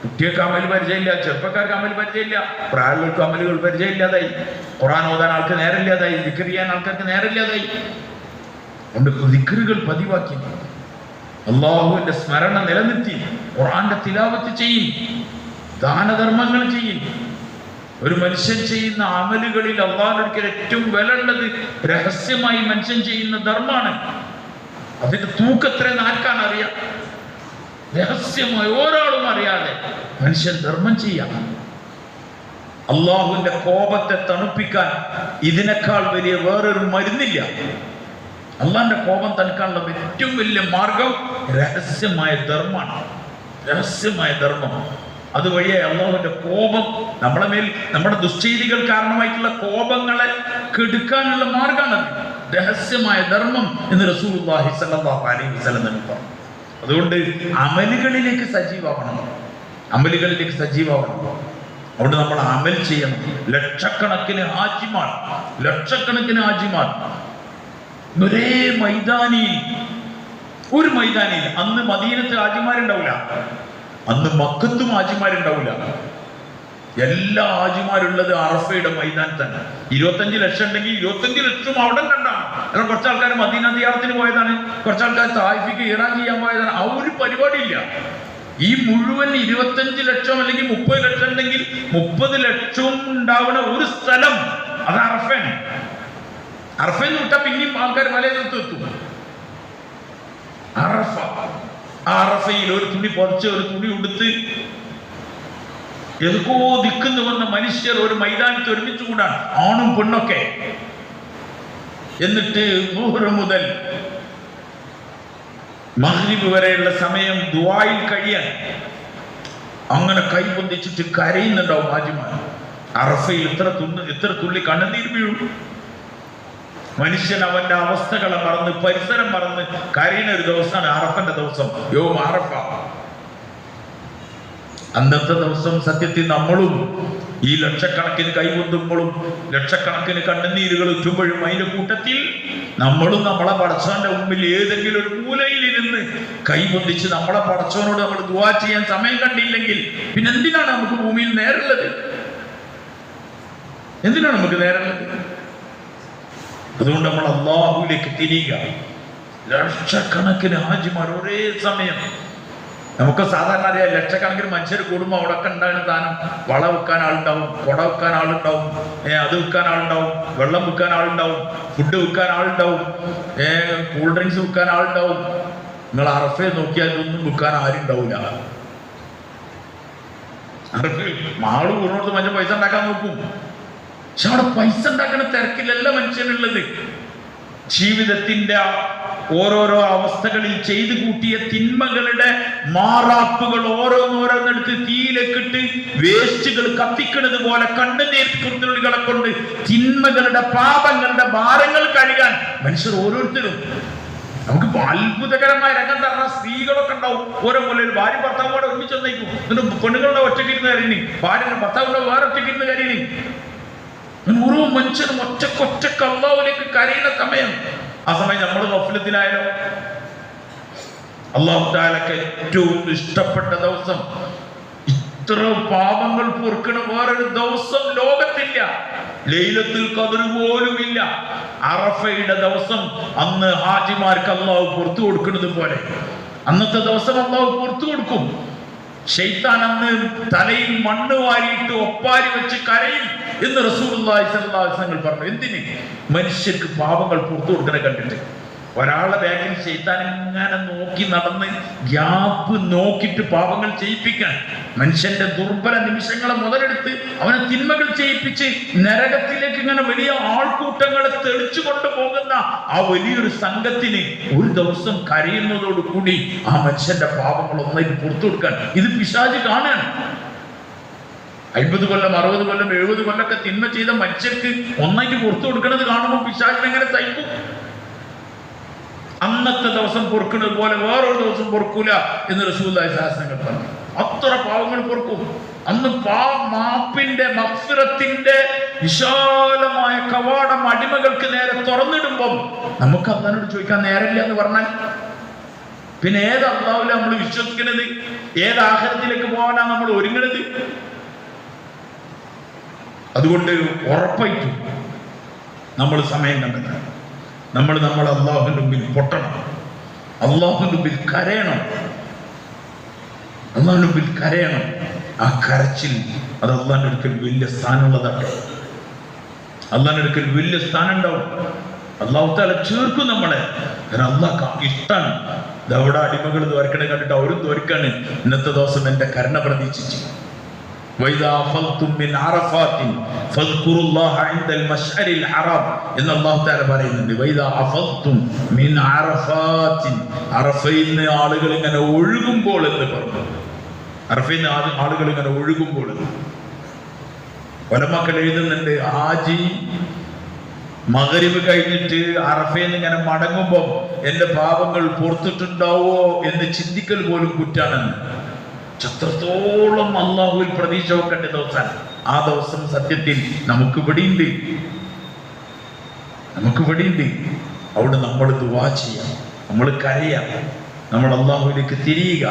കുട്ടികൾക്ക് അമൽ പരിചയമില്ല, ചെറുപ്പക്കാർക്ക് അമൽ പരിചയമില്ല, പ്രായങ്ങൾക്ക് അമലുകൾ പരിചയമില്ലാതായി, ഖുർആൻ ഓതാൻ ആൾക്ക് നേരമില്ലാതായി, ദിക്ർ ചെയ്യാൻ ആൾക്കാർക്ക് നേരമില്ലാതായി. അതുകൊണ്ട് ദിക്റുകൾ പതിവാക്കി, അള്ളാഹുവിന്റെ സ്മരണ നിലനിർത്തി, ഖുർആന്റെ തിലാവത്ത് ചെയ്യും, ദാനധർമ്മങ്ങൾ ചെയ്യും. ഒരു മനുഷ്യൻ ചെയ്യുന്ന അമലുകളിൽ അള്ളാഹുവിന്റെ ഏറ്റവും വില ഉള്ളത് രഹസ്യമായി മനുഷ്യൻ ചെയ്യുന്ന ധർമ്മമാണ്. അതിന്റെ തൂക്കത്രയെന്ന് ആർക്കാണ് അറിയാം? രഹസ്യമായി ഒരാളും അറിയാതെ മനുഷ്യൻ ധർമ്മം ചെയ്യാം. അള്ളാഹുവിന്റെ കോപത്തെ തണുപ്പിക്കാൻ ഇതിനേക്കാൾ വലിയ വേറൊരു മരുന്നില്ല. അള്ളാഹിന്റെ കോപം തണുക്കാനുള്ള ഏറ്റവും വലിയ മാർഗം രഹസ്യമായ ധർമ്മമാണ്. രഹസ്യമായ ധർമ്മം അതുവഴിയെ അള്ളാഹുവിന്റെ കോപം നമ്മളെ മേൽ, നമ്മുടെ ദുശ്ചെയ്തികൾ കാരണമായിട്ടുള്ള കോപങ്ങളെ കെടുക്കാനുള്ള മാർഗമാണ് രഹസ്യമായ ധർമ്മം എന്ന് റസൂലുള്ളാഹി സ്വല്ലല്ലാഹു അലൈഹി വസല്ലം പറഞ്ഞു. അതുകൊണ്ട് അമലുകളിലേക്ക് സജീവമാവണം. അതുകൊണ്ട് നമ്മൾ അമൽ ചെയ്യണം. ലക്ഷക്കണക്കിന് ഹാജിമാർ ഒരേ ഒരു മൈതാനിയിൽ അന്ന് മദീനത്ത് ഹാജിമാരുണ്ടാവില്ല, അന്ന് മക്കത്തും ഹാജിമാരുണ്ടാവില്ല. എല്ലാ ഹാജിമാരുള്ളത് അറഫയുടെ മൈതാനത്താണ്. 25 ലക്ഷം ഉണ്ടെങ്കിൽ 25 ലക്ഷം അവിടെ കണ്ടാണ്. കാരണം കുറച്ച് ആൾക്കാർ മദീന സിയാറത്തിന് പോയതാണ്, കുറച്ച് ആൾക്കാർ തായിഫിക്ക് ഇറാൻ ചെയ്യാൻ പോയതാണ്. ആ ഒരു പരിപാടിയില്ല. ഈ മുഴുവൻ 25 ലക്ഷം അല്ലെങ്കിൽ 30 ലക്ഷം ഉണ്ടെങ്കിൽ 30 ലക്ഷവും ഉണ്ടാവുന്ന ഒരു സ്ഥലം അത് അറഫയാണ്. അറഫയിൽ വിട്ടാൽ പിന്നെയും ആൾക്കാർ മലയിലെത്തും. അറഫയിൽ ഒരു തുണി പൊറച്ച്, ഒരു തുണി ഉടുത്ത് എതുക്കോ ദിക്കുന്നു വന്ന മനുഷ്യർ ഒരു മൈതാനത്ത് ഒരുമിച്ച് കൂടാണ്, ആണും പെണ്ണൊക്കെ. എന്നിട്ട് ളുഹ്ർ മുതൽ മഗ്രിബ് വരെയുള്ള സമയം ദുആയിൽ കഴിയാൻ അങ്ങനെ കൈപൊന്തിച്ചിട്ട് കരയുന്നുണ്ടാവും ഹാജിമാർ. അറഫയിൽ എത്ര തുള്ളി കണ്ണുനീർ വീഴും. മനുഷ്യൻ അവന്റെ അവസ്ഥകളെ മറന്ന്, പരിസരം മറന്ന് കരയുന്ന ഒരു ദിവസമാണ് അറഫന്റെ ദിവസം, യൗം അറഫ. അന്നത്തെ ദിവസം സത്യത്തിൽ നമ്മളും ഈ ലക്ഷക്കണക്കിന് കൈകൊണ്ടുമ്പോഴും ലക്ഷക്കണക്കിന് കണ്ണുനീരുകൾ ഉറ്റുമ്പോഴും അതിന്റെ കൂട്ടത്തിൽ നമ്മളും നമ്മളെ പടച്ചവന്റെ മുമ്പിൽ ഏതെങ്കിലും ഒരു മൂലയിൽ ഇരുന്ന് കൈ പൊന്തിച്ച് നമ്മളെ പടച്ചവനോട് നമ്മൾ ദുആ ചെയ്യാൻ സമയം കണ്ടില്ലെങ്കിൽ പിന്നെ എന്തിനാണ് നമുക്ക് ഭൂമിയിൽ നേരുള്ളത്? എന്തിനാണ് നമുക്ക് നേരുള്ളത്? അതുകൊണ്ട് നമ്മൾ അല്ലാഹുവിലേക്ക് തിരിയുക. ലക്ഷക്കണക്കിന് ഹാജിമാർ ഒരേ സമയം, നമുക്ക് സാധാരണ അറിയാം, ലക്ഷക്കണക്കിന് മനുഷ്യർ കൂടുമ്പോൾ അവിടെ ഒക്കെ ഉണ്ടാകുന്ന സാധനം വള വെക്കാൻ ആളുണ്ടാവും, കുട വെക്കാൻ ആളുണ്ടാവും, അത് വെക്കാൻ ആളുണ്ടാവും, വെള്ളം വെക്കാൻ ആളുണ്ടാവും, ഫുഡ് വെക്കാൻ ആളുണ്ടാവും, കൂൾ ഡ്രിങ്ക്സ് വെക്കാൻ ആളുണ്ടാവും. നിങ്ങൾ അറഫയെ നോക്കിയാൽ ഇതൊന്നും വെക്കാൻ ആരും ഉണ്ടാവില്ല. അറഫ് മാള് കൂടുന്നിടത്ത് മനുഷ്യൻ പൈസ ഉണ്ടാക്കാൻ നോക്കും. പക്ഷെ അവിടെ പൈസ ഉണ്ടാക്കുന്ന തിരക്കിലല്ല മനുഷ്യനുള്ളത്. ജീവിതത്തിന്റെ ഓരോരോ അവസ്ഥകളിൽ ചെയ്തു കൂട്ടിയ തിന്മകളുടെ മാറാപ്പുകൾ ഓരോന്നോരോന്നെടുത്ത് തീയിലേക്കിട്ട് വേസ്റ്റുകൾ കത്തിക്കുന്നത് പോലെ കണ്ണുനീർത്തുള്ളികളെ കൊണ്ട് തിന്മകളുടെ പാപങ്ങളുടെ ഭാരങ്ങൾ കഴുകാൻ മനുഷ്യർ ഓരോരുത്തരും. നമുക്ക് അത്ഭുതകരമായ രംഗം പറഞ്ഞ സ്ത്രീകളൊക്കെ ഉണ്ടാവും. ഓരോ മൂലയിൽ ഭാര്യ ഭർത്താവോടെ ഒരുമിച്ച് വന്നേക്കും. എന്നിട്ട് പെണ്ണുങ്ങളുടെ ഒറ്റക്കിരുന്ന് കരീനി, ഭാര്യ ഭർത്താവിന്റെ വേറെ ഒറ്റക്കിരുന്ന് കരീനി. ഓരോ മനുഷ്യനും ഒറ്റക്കൊറ്റക്ക് അല്ലാഹുവിലേക്ക് കരയുന്ന സമയം. ആ സമയം നമ്മൾ ഗഫലത്തിലായാലോ? അല്ലാഹു തആലക്ക് ഏറ്റവും ഇഷ്ടപ്പെട്ട ദിവസം, ഇത്ര പാപങ്ങൾ പൊറുക്കണ വേറൊരു ദിവസം ലോകത്തില്ല. ലൈലത്തുൽ ഖദ്ർ പോലും ഇല്ല. അറഫയുടെ ദിവസം അന്ന് ഹാജിമാർക്ക് അല്ലാഹു പുറത്തു കൊടുക്കുന്നത് പോലെ അന്നത്തെ ദിവസം അല്ലാഹു പുറത്തു കൊടുക്കും. ശൈത്താൻ അന്ന് തലയിൽ മണ്ണ് വാരിയിട്ട് ഒപ്പാരി വെച്ച് കരയും എന്ന് റസൂലുള്ളാഹി സ്വല്ലല്ലാഹു അലൈഹി വസല്ലം പറഞ്ഞു. എന്തിന്? മനുഷ്യർക്ക് പാപങ്ങൾ പുറത്തു കൊടുക്കണ കണ്ടിട്ട്. ഒരാളുടെ ബാക്കിൽ ശൈത്താൻ ഇങ്ങനെ നോക്കി നടന്ന് ഗ്യാപ്പ് നോക്കിയിട്ട് പാപങ്ങൾ ചെയ്യിപ്പിക്കാൻ, മനുഷ്യന്റെ ദുർബല നിമിഷങ്ങളെ മുതലെടുത്ത് അവനെ തിന്മകൾ ചെയ്യിപ്പിച്ച് നരകത്തിലേക്ക് ഇങ്ങനെ വലിയ ആൾക്കൂട്ടങ്ങളെ തെളിച്ചു കൊണ്ടുപോകുന്ന ആ വലിയൊരു സംഘത്തിന് ഒരു ദിവസം കരയുന്നതോടുകൂടി ആ മനുഷ്യന്റെ പാപങ്ങൾ ഒന്നായിട്ട് പുറത്തു കൊടുക്കാൻ ഇത് പിശാച് കാണാണ്. 50 കൊല്ലം 60 കൊല്ലം 70 കൊല്ലമൊക്കെ തിന്മ ചെയ്ത മനുഷ്യർക്ക് ഒന്നായിട്ട് പുറത്തു കൊടുക്കുന്നത് കാണുമ്പോൾ പിശാചിനെ എങ്ങനെ സഹിക്കും? അന്നത്തെ ദിവസം പൊറുക്കുന്നത് പോലെ വേറൊരു ദിവസം പൊറുക്കൂല എന്ന് റസൂലുള്ളാഹി സ്വല്ലല്ലാഹു അലൈഹി വസല്ലം പറഞ്ഞു. അത്ര പാവങ്ങൾ പൊറുക്കും. അന്ന് മാപ്പിന്റെ മഗ്ഫിറത്തിന്റെ വിശാലമായ കവാടം അടിമകൾക്ക് നേരെ തുറന്നിടുമ്പം നമുക്ക് അല്ലാഹുവോട് ചോദിക്കാൻ നേരമില്ല എന്ന് പറഞ്ഞാൽ പിന്നെ ഏത് അല്ലാഹുവിനെ നമ്മൾ വിശ്വസിക്കുന്നത്? ഏത് ആഖിറത്തിലേക്ക് പോകാനാണ് നമ്മൾ ഒരുങ്ങുന്നത്? അതുകൊണ്ട് ഉറപ്പായിട്ടും നമ്മൾ സമയം കണ്ടെത്തണം. നമ്മൾ അല്ലാഹുവിന്റെ മുമ്പിൽ പൊട്ടണം, അല്ലാഹുവിന്റെ മുമ്പിൽ കരയണം, അല്ലാഹുവിന്റെ മുമ്പിൽ കരയണം. ആ കരച്ചിൽ അത് അല്ലാഹുവിന്റെ അടുക്കൽ വലിയ സ്ഥാനമുള്ളതാണ്. അല്ലാഹുവിന്റെ അടുക്കൽ വലിയ സ്ഥാനം ഉണ്ടാവും. അല്ലാഹു തആല ചേർക്കും നമ്മളെ. അല്ലാഹ് ഇഷ്ടമാണ്. ഇതവിടെ അടിമകൾ ദ്വാരക്കണ കണ്ടിട്ട് അവരും ദ്വാരക്കാണ്. ഇന്നത്തെ ദിവസം എന്റെ കരുണ പ്രതീക്ഷിച്ചു. എന്ന് അല്ലാഹു തആല പറയുന്നുണ്ട്. അറഫയിന്ന് ആളുകൾ ഇങ്ങനെ ഒഴുകുമ്പോൾ എന്ന് പറഞ്ഞു. അറഫയിന്ന് ആളുകൾ ഇങ്ങനെ ഒഴുകുമ്പോൾ ഉലമാക്കൾ എഴുതുന്നുണ്ട്, ഹാജി മഗ്രിബ് കഴിഞ്ഞിട്ട് അറഫയിന്ന് ഇങ്ങനെ മടങ്ങുമ്പോൾ എന്റെ പാപങ്ങൾ പുറത്തിട്ടുണ്ടാവോ എന്ന് ചിന്തിക്കൽ പോലും കുറ്റാണെന്ന്. അത്രത്തോളം അല്ലാഹുവിൽ പ്രതീക്ഷ വെക്കേണ്ട ദിവസമാണ് ആ ദിവസം. സത്യത്തിൽ നമുക്ക് ഇവിടെയുണ്ട്. അവിടെ നമ്മൾ ദുആ ചെയ്യാം, നമ്മൾ കരയാം, നമ്മൾ അല്ലാഹുവിലേക്ക് തിരിയുക.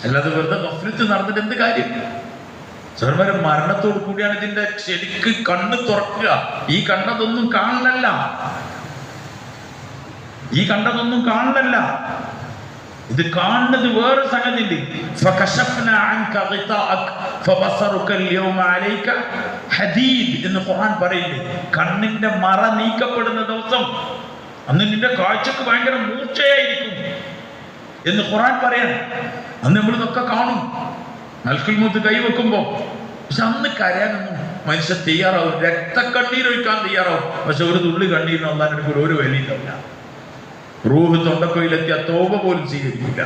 അല്ലാതെ വെറുതെ ഗഫ്ലത്ത് നടന്നിട്ട് എന്ത് കാര്യം? സർവര മരണത്തോടു കൂടിയാണ് ഇതിന്റെ ശരിക്ക് കണ്ണ് തുറക്കുക. ഈ കണ്ടതൊന്നും കാണലല്ല, ഇത് കാണുന്നത് വേറെ സംഗതി ഉണ്ട്. എന്ന് ഖുർആൻ പറയുന്നുണ്ട്. കണ്ണിന്റെ മറ നീക്കപ്പെടുന്ന ദിവസം അന്ന് നിന്റെ കാഴ്ചക്ക് ഭയങ്കര മൂർച്ചയായിരിക്കും എന്ന് ഖുർആൻ പറയാൻ. അന്ന് നമ്മൾ ഇതൊക്കെ കാണും മൽക്കുൽ മൗത്ത് കൈവെക്കുമ്പോ. പക്ഷെ അന്ന് കരയാനൊന്നും മനുഷ്യൻ തയ്യാറാവും, രക്തക്കണ്ണീരൊഴിക്കാൻ തയ്യാറാവും. പക്ഷെ ഒരു തുള്ളി കണ്ണീരിന് അല്ലാതെ ഒരു വിലയില്ല. റൂഹ് തൊണ്ടക്കൊയിലെത്തിയ തോപ പോലും സ്വീകരിക്കില്ല.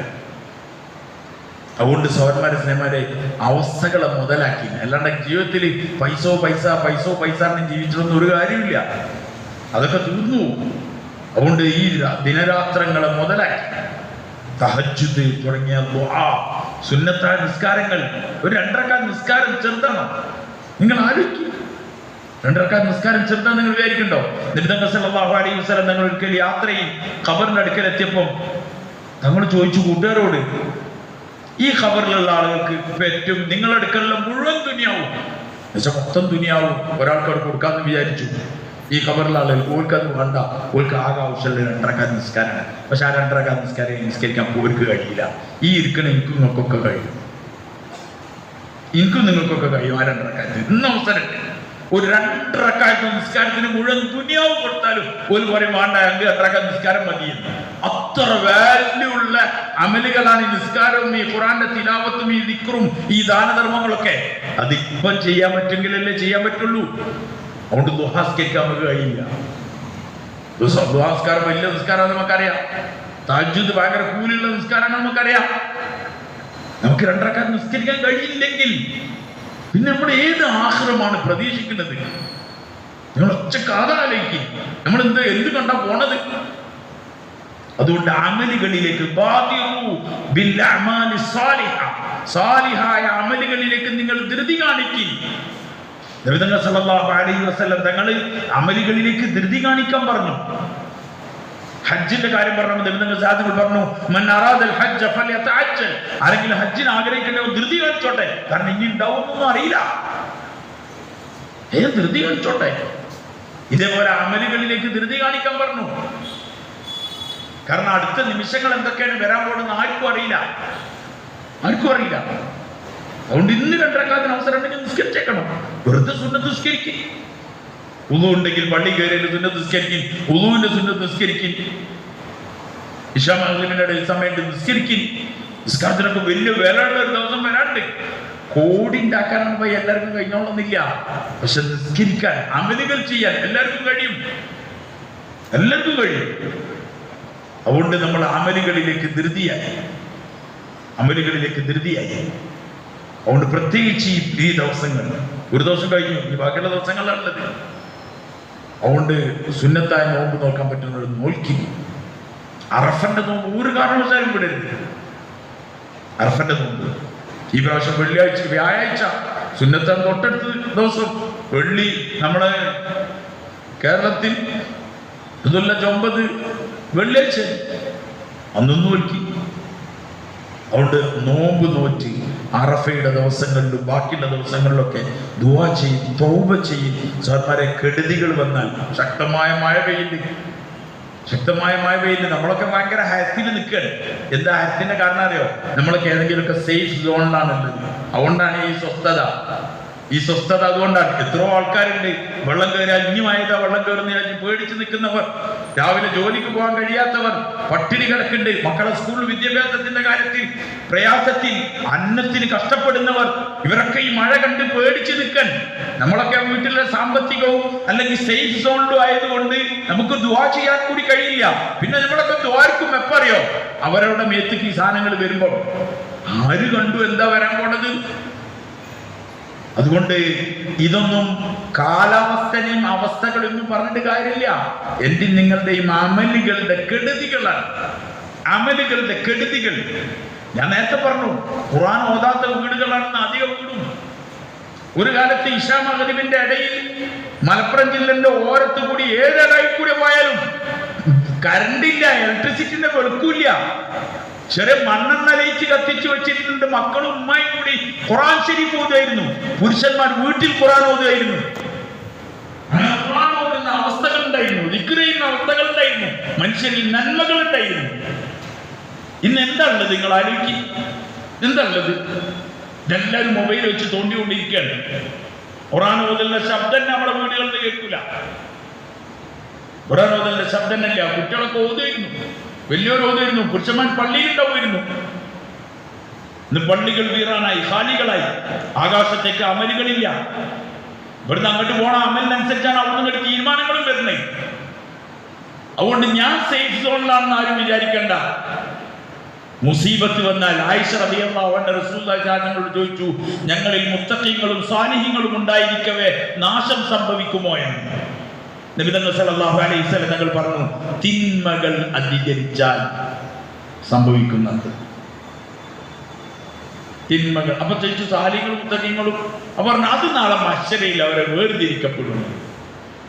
അതുകൊണ്ട് സഹോദരന്മാരെ സ്നേഹന്മാരെ അവസ്ഥകളെ മുതലാക്കി, അല്ലാണ്ട് ജീവിതത്തിൽ പൈസ ജീവിച്ചിട്ടൊന്നും ഒരു കാര്യമില്ല. അതൊക്കെ തീർന്നു. അതുകൊണ്ട് ഈ ദിനരാത്രങ്ങളെ മുതലാക്കി തഹജ്ജുദ് തുടങ്ങിയ ദുആ, സുന്നത്തായ നിസ്കാരങ്ങൾ, ഒരു 2 റക്അത്ത് നിസ്കാരം ചെറുതാണ്. നിങ്ങൾ ആലോചിക്കും, 2 റക്അത്ത് നിസ്കാരം ചെറുതാന്ന് നിങ്ങൾ വിചാരിക്കണ്ടോ? നബി സല്ലല്ലാഹു അലൈഹി വസല്ലം തങ്ങൾ ഒരിക്കൽ യാത്രയിൽ ഖബറിന്റെ അടുക്കൽ എത്തിയപ്പോൾ തങ്ങൾ ചോദിച്ചു കൂട്ടുകാരോട്, ഈ ഖബറിലുള്ള ആളുകൾക്ക് പറ്റും നിങ്ങളെടുക്കലുള്ള മുഴുവൻ ദുനിയാവും എന്നുവെച്ചാൽ മൊത്തം ദുനിയാവും ഒരാൾക്ക് അവിടെ കൊടുക്കാമെന്ന് വിചാരിച്ചു. ഈ ഖബറിലുള്ള ആളുകൾക്ക് ഓർക്ക് അത് വേണ്ട, ഓർക്ക് ആകെ ആവശ്യമുള്ള 2 റക്അത്ത് നിസ്കാരമാണ്. പക്ഷെ ആ 2 റക്അത്ത് നിസ്കരിക്കാൻ ഓർക്ക് കഴിയില്ല. ഈ ഇരിക്കണ എനിക്കും നിങ്ങൾക്കൊക്കെ കഴിയും, എനിക്കും നിങ്ങൾക്കൊക്കെ കഴിയും. ആ 2 റക്അത്ത് ഇന്ന് അവസരമുണ്ട്. ഒരു 2 റക്അത്ത് നിസ്കാരത്തിന് മുഴുവൻ ദുനിയാവ് കൊടുത്താലും ഒരു പറയും വേണ്ട, 2 റക്അത്ത് നിസ്കാരം മതിയെന്ന്. അത്ര വാല്യൂ ഉള്ള അമലുകളാണ് ഈ നിസ്കാരവും, ഈ ഖുർആന്റെ തിലാവത്തും, ഈ ദിക്റും, ഈ ദാനധർമ്മങ്ങളൊക്കെ. അതിപ്പം ചെയ്യാൻ പറ്റുമെങ്കിലല്ലേ ചെയ്യാൻ പറ്റുള്ളൂ. അതുകൊണ്ട് ദുഹാസ്കരിക്കാൻ നമുക്ക് കഴിയില്ല. ദുഹാസ്കാരം വലിയ നിസ്കാരം നമുക്കറിയാം. തഹജ്ജുദ് ഭയങ്കര കൂലുള്ള നിസ്കാരമാണ് നമുക്കറിയാം. നമുക്ക് 2 റക്അത്ത് നിസ്കരിക്കാൻ കഴിയില്ലെങ്കിൽ പിന്നെ നമ്മൾ ഏത് ആഖിറമാണ് പ്രതീക്ഷിക്കുന്നത്? നിങ്ങൾ ഒറ്റക്കാതാലേക്ക് നമ്മൾ എന്ത് കണ്ടാ പോണത്? അതുകൊണ്ട് അമലുകളിലേക്ക് സാലിഹായ അമലുകളിലേക്ക് നിങ്ങൾ ധൃതി കാണിക്കും. നബി സല്ലല്ലാഹു അലൈഹി വസല്ലം തങ്ങൾ അമലുകളിലേക്ക് ധൃതി കാണിക്കാൻ പറഞ്ഞു. ഹജ്ജിന്റെ കാര്യം പറഞ്ഞു. നബി പറഞ്ഞു, മൻ അറാദൽ ഹജ്ജ ഫൽയതഅജ്ജൽ. ആരെങ്കിലും ഹജ്ജിന് ആഗ്രഹിക്കണമെങ്കിൽ ധൃതി കാണിച്ചോട്ടെ, കാരണം ഇനി ഉണ്ടാവുമെന്നൊന്നും അറിയില്ല. ധൃതി കാണിച്ചോട്ടെ. ഇതേപോലെ അമലുകളിലേക്ക് ധൃതി കാണിക്കാൻ പറഞ്ഞു. കാരണം അടുത്ത നിമിഷങ്ങൾ എന്തൊക്കെയാണ് വരാൻ പോകുന്നത് ആർക്കും അറിയില്ല. അതുകൊണ്ട് ഇന്ന് 2 റക്അത്തിന് അവസരം ഉണ്ടെങ്കിൽ നിസ്കരിച്ചേക്കണം. വെറുതെ സുന്നത്ത് നിസ്കരിക്കും. ഉളു ഉണ്ടെങ്കിൽ പള്ളി കയറിയ സുന്നത്ത് നിസ്കരിക്കും, ഉളുവിന്റെ സുന്നത്ത് നിസ്കരിക്കും, ഇശാ മഗ്‌രിബിന്റെ ഇടയിൽ സമയം നിസ്കരിക്കും. നിസ്കാരത്തിനൊക്കെ വലിയ വിലയുള്ള ഒരു ദിവസം വരാണ്ട്. കോടി ഉണ്ടാക്കാനാണ് പോയി എല്ലാവർക്കും കഴിഞ്ഞോളന്നില്ല. പക്ഷെ നിസ്കരിക്കാൻ, അമലുകൾ ചെയ്യാൻ എല്ലാവർക്കും കഴിയും. അതുകൊണ്ട് നമ്മൾ അമലുകളിലേക്ക് ധൃതിയായി. അതുകൊണ്ട് പ്രത്യേകിച്ച് ഈ ദിവസങ്ങൾ, ഒരു ദിവസം കഴിഞ്ഞു, ഈ ബാക്കിയുള്ള ദിവസങ്ങളിലുള്ളത്. അതുകൊണ്ട് സുന്നത്തായ നോമ്പ് നോക്കാൻ പറ്റുന്നത് നോക്കി. അറഫന്റെ നോമ്പ് ഒരു കാരണവശാലും വിടരുത്. അറഫന്റെ നോമ്പ് ഈ പ്രാവശ്യം വ്യാഴാഴ്ച സുന്നത്താണ് തൊട്ടടുത്ത ദിവസം വെള്ളി. നമ്മളെ കേരളത്തിൽ 9 വെള്ളിയാഴ്ച അന്നൊന്നും നോക്കി. അതുകൊണ്ട് നോമ്പ് നോറ്റ് അറഫയുടെ ദിവസങ്ങളിലും ബാക്കിയുള്ള ദിവസങ്ങളിലൊക്കെ ദുആ ചെയ്യും, തൗബ ചെയ്യും. സാധാരണ കെടുതികൾ വന്നാൽ ശക്തമായ മഴ പെയ്യുന്നു. നമ്മളൊക്കെ ഭയങ്കര ഹയത്തിൽ നിൽക്കുകയാണ്. എന്താ ഹയത്തിന്റെ കാരണം അറിയോ? നമ്മളൊക്കെ ഏതെങ്കിലുമൊക്കെ സേഫ് സോണിലാണുള്ളത്. അതുകൊണ്ടാണ് ഈ സ്വസ്ഥത അതുകൊണ്ടാണ്. എത്രയോ ആൾക്കാരുണ്ട് വെള്ളം കയറിയാൽ ഇനിയുമായതാ വെള്ളം കയറുന്ന പേടിച്ച് നിൽക്കുന്നവർ, രാവിലെ ജോലിക്ക് പോകാൻ കഴിയാത്തവർ, പട്ടിണി കിടക്കുന്നുണ്ട്, മക്കളെ സ്കൂൾ വിദ്യാഭ്യാസത്തിന്റെ കാര്യത്തിൽ പ്രയാസത്തിൽ, അന്നത്തിന് കഷ്ടപ്പെടുന്നവർ, ഇവരൊക്കെ ഈ മഴ കണ്ട് പേടിച്ച് നിൽക്കാൻ. നമ്മളൊക്കെ വീട്ടിലെ സാമ്പത്തികവും അല്ലെങ്കിൽ സേഫ് സോണിലും ആയതുകൊണ്ട് നമുക്ക് ദുആ ചെയ്യാൻ കൂടി കഴിയില്ല. പിന്നെ നമ്മളൊക്കെ ദുആർക്കും എപ്പറിയോ അവരവരുടെ മേത്തേക്ക് ഈ സാധനങ്ങൾ വരുമ്പോൾ ആര് കണ്ടു എന്താ വരാൻ പോണത്? അതുകൊണ്ട് ഇതൊന്നും കാലാവസ്ഥയും അവസ്ഥകളൊന്നും പറഞ്ഞിട്ട് കാര്യമില്ല. എൻ്റെ നിങ്ങളുടെയും അമലുകളുടെ കെടുതികൾ. ഞാൻ നേരത്തെ പറഞ്ഞു, ഖുർആൻ ഓതാത്ത വീടുകളാണെന്ന് അധികം വീടും. ഒരു കാലത്ത് ഇശാ മഗ്‌രിബിന്റെ ഇടയിൽ മലപ്പുറം ജില്ലന്റെ ഓരത്ത് കൂടി ഏതിടയിൽ കൂടി പോയാലും കറണ്ടില്ല, ഇലക്ട്രിസിറ്റിന്റെ വെളുക്കില്ല. ചെറിയ മണ്ണെണ്ണ ലയിച്ച് കത്തിച്ചു വെച്ചിട്ടുണ്ട്. മക്കളും ഉമ്മയും കൂടി ഖുർആൻ ശരീഫ് ഓതുകയായിരുന്നു. പുരുഷന്മാർ വീട്ടിൽ ഖുർആൻ ഓതുകയായിരുന്നു. ഖുർആൻ ഓതുന്ന അവസ്ഥകളുണ്ടായിരുന്നു, ദിക്ർ ചെയ്യുന്ന അവസ്ഥകളുണ്ടായിരുന്നു, മനുഷ്യരിൽ നന്മകളുണ്ടായിരുന്നു. ഇന്ന് എന്താ ഉള്ളത്? നിങ്ങൾ ആലോചിക്കും, എന്താ ഉള്ളത്? എല്ലാവരും മൊബൈൽ വെച്ച് തോണ്ടിക്കൊണ്ടിരിക്കുകയാണ്. ഖുർആൻ ഓതുന്ന ശബ്ദം നമ്മുടെ വീടുകളിൽ നിന്ന് കേൾക്കൂല. ഖുർആൻ ഓതുന്ന ശബ്ദം ഇല്ല. കുട്ടികളൊക്കെ ഓതുമായിരുന്നു, വലിയൊരു ഓതുമായിരുന്നു, പുരുഷന്മാർ പള്ളിയിൽ ഉണ്ടാവുമായിരുന്നു. ഇന്ന് പള്ളികൾ വീറാനായി, ഖാലികളായി. ആകാശത്തേക്ക് അമലുകളില്ല. ഇവിടുന്ന് അങ്ങോട്ട് പോണ അമലിനനുസരിച്ചാണ് അവിടെ നിന്ന് തീരുമാനങ്ങളും വരുന്നത്. അതുകൊണ്ട് ഞാൻ സേഫ് സോണിലാണെന്ന് ആരും വിചാരിക്കേണ്ട. മുസീബത്ത് വന്നാൽ ആയിഷ റളിയല്ലാഹു അൻഹ റസൂലുള്ളാഹി തങ്ങളോട് ചോദിച്ചു, ഞങ്ങളിൽ മുത്തഖീങ്ങളും സാലിഹീങ്ങളും ഉണ്ടായിരിക്കവേ നാശം സംഭവിക്കുമോ എന്ന്. നബി സല്ലല്ലാഹു അലൈഹി വസല്ലം തങ്ങൾ പറഞ്ഞു, തിന്മകൾ അധികരിച്ചാൽ സംഭവിക്കുന്നത് തിന്മകൾ. അപ്പൊ ചോദിച്ചു സാലിഹീങ്ങളും മുത്തഖീങ്ങളും. അവർ പറഞ്ഞു അത് നാളെ മഹ്ശറയിൽ അവരെ വേർതിരിക്കപ്പെടുന്നു,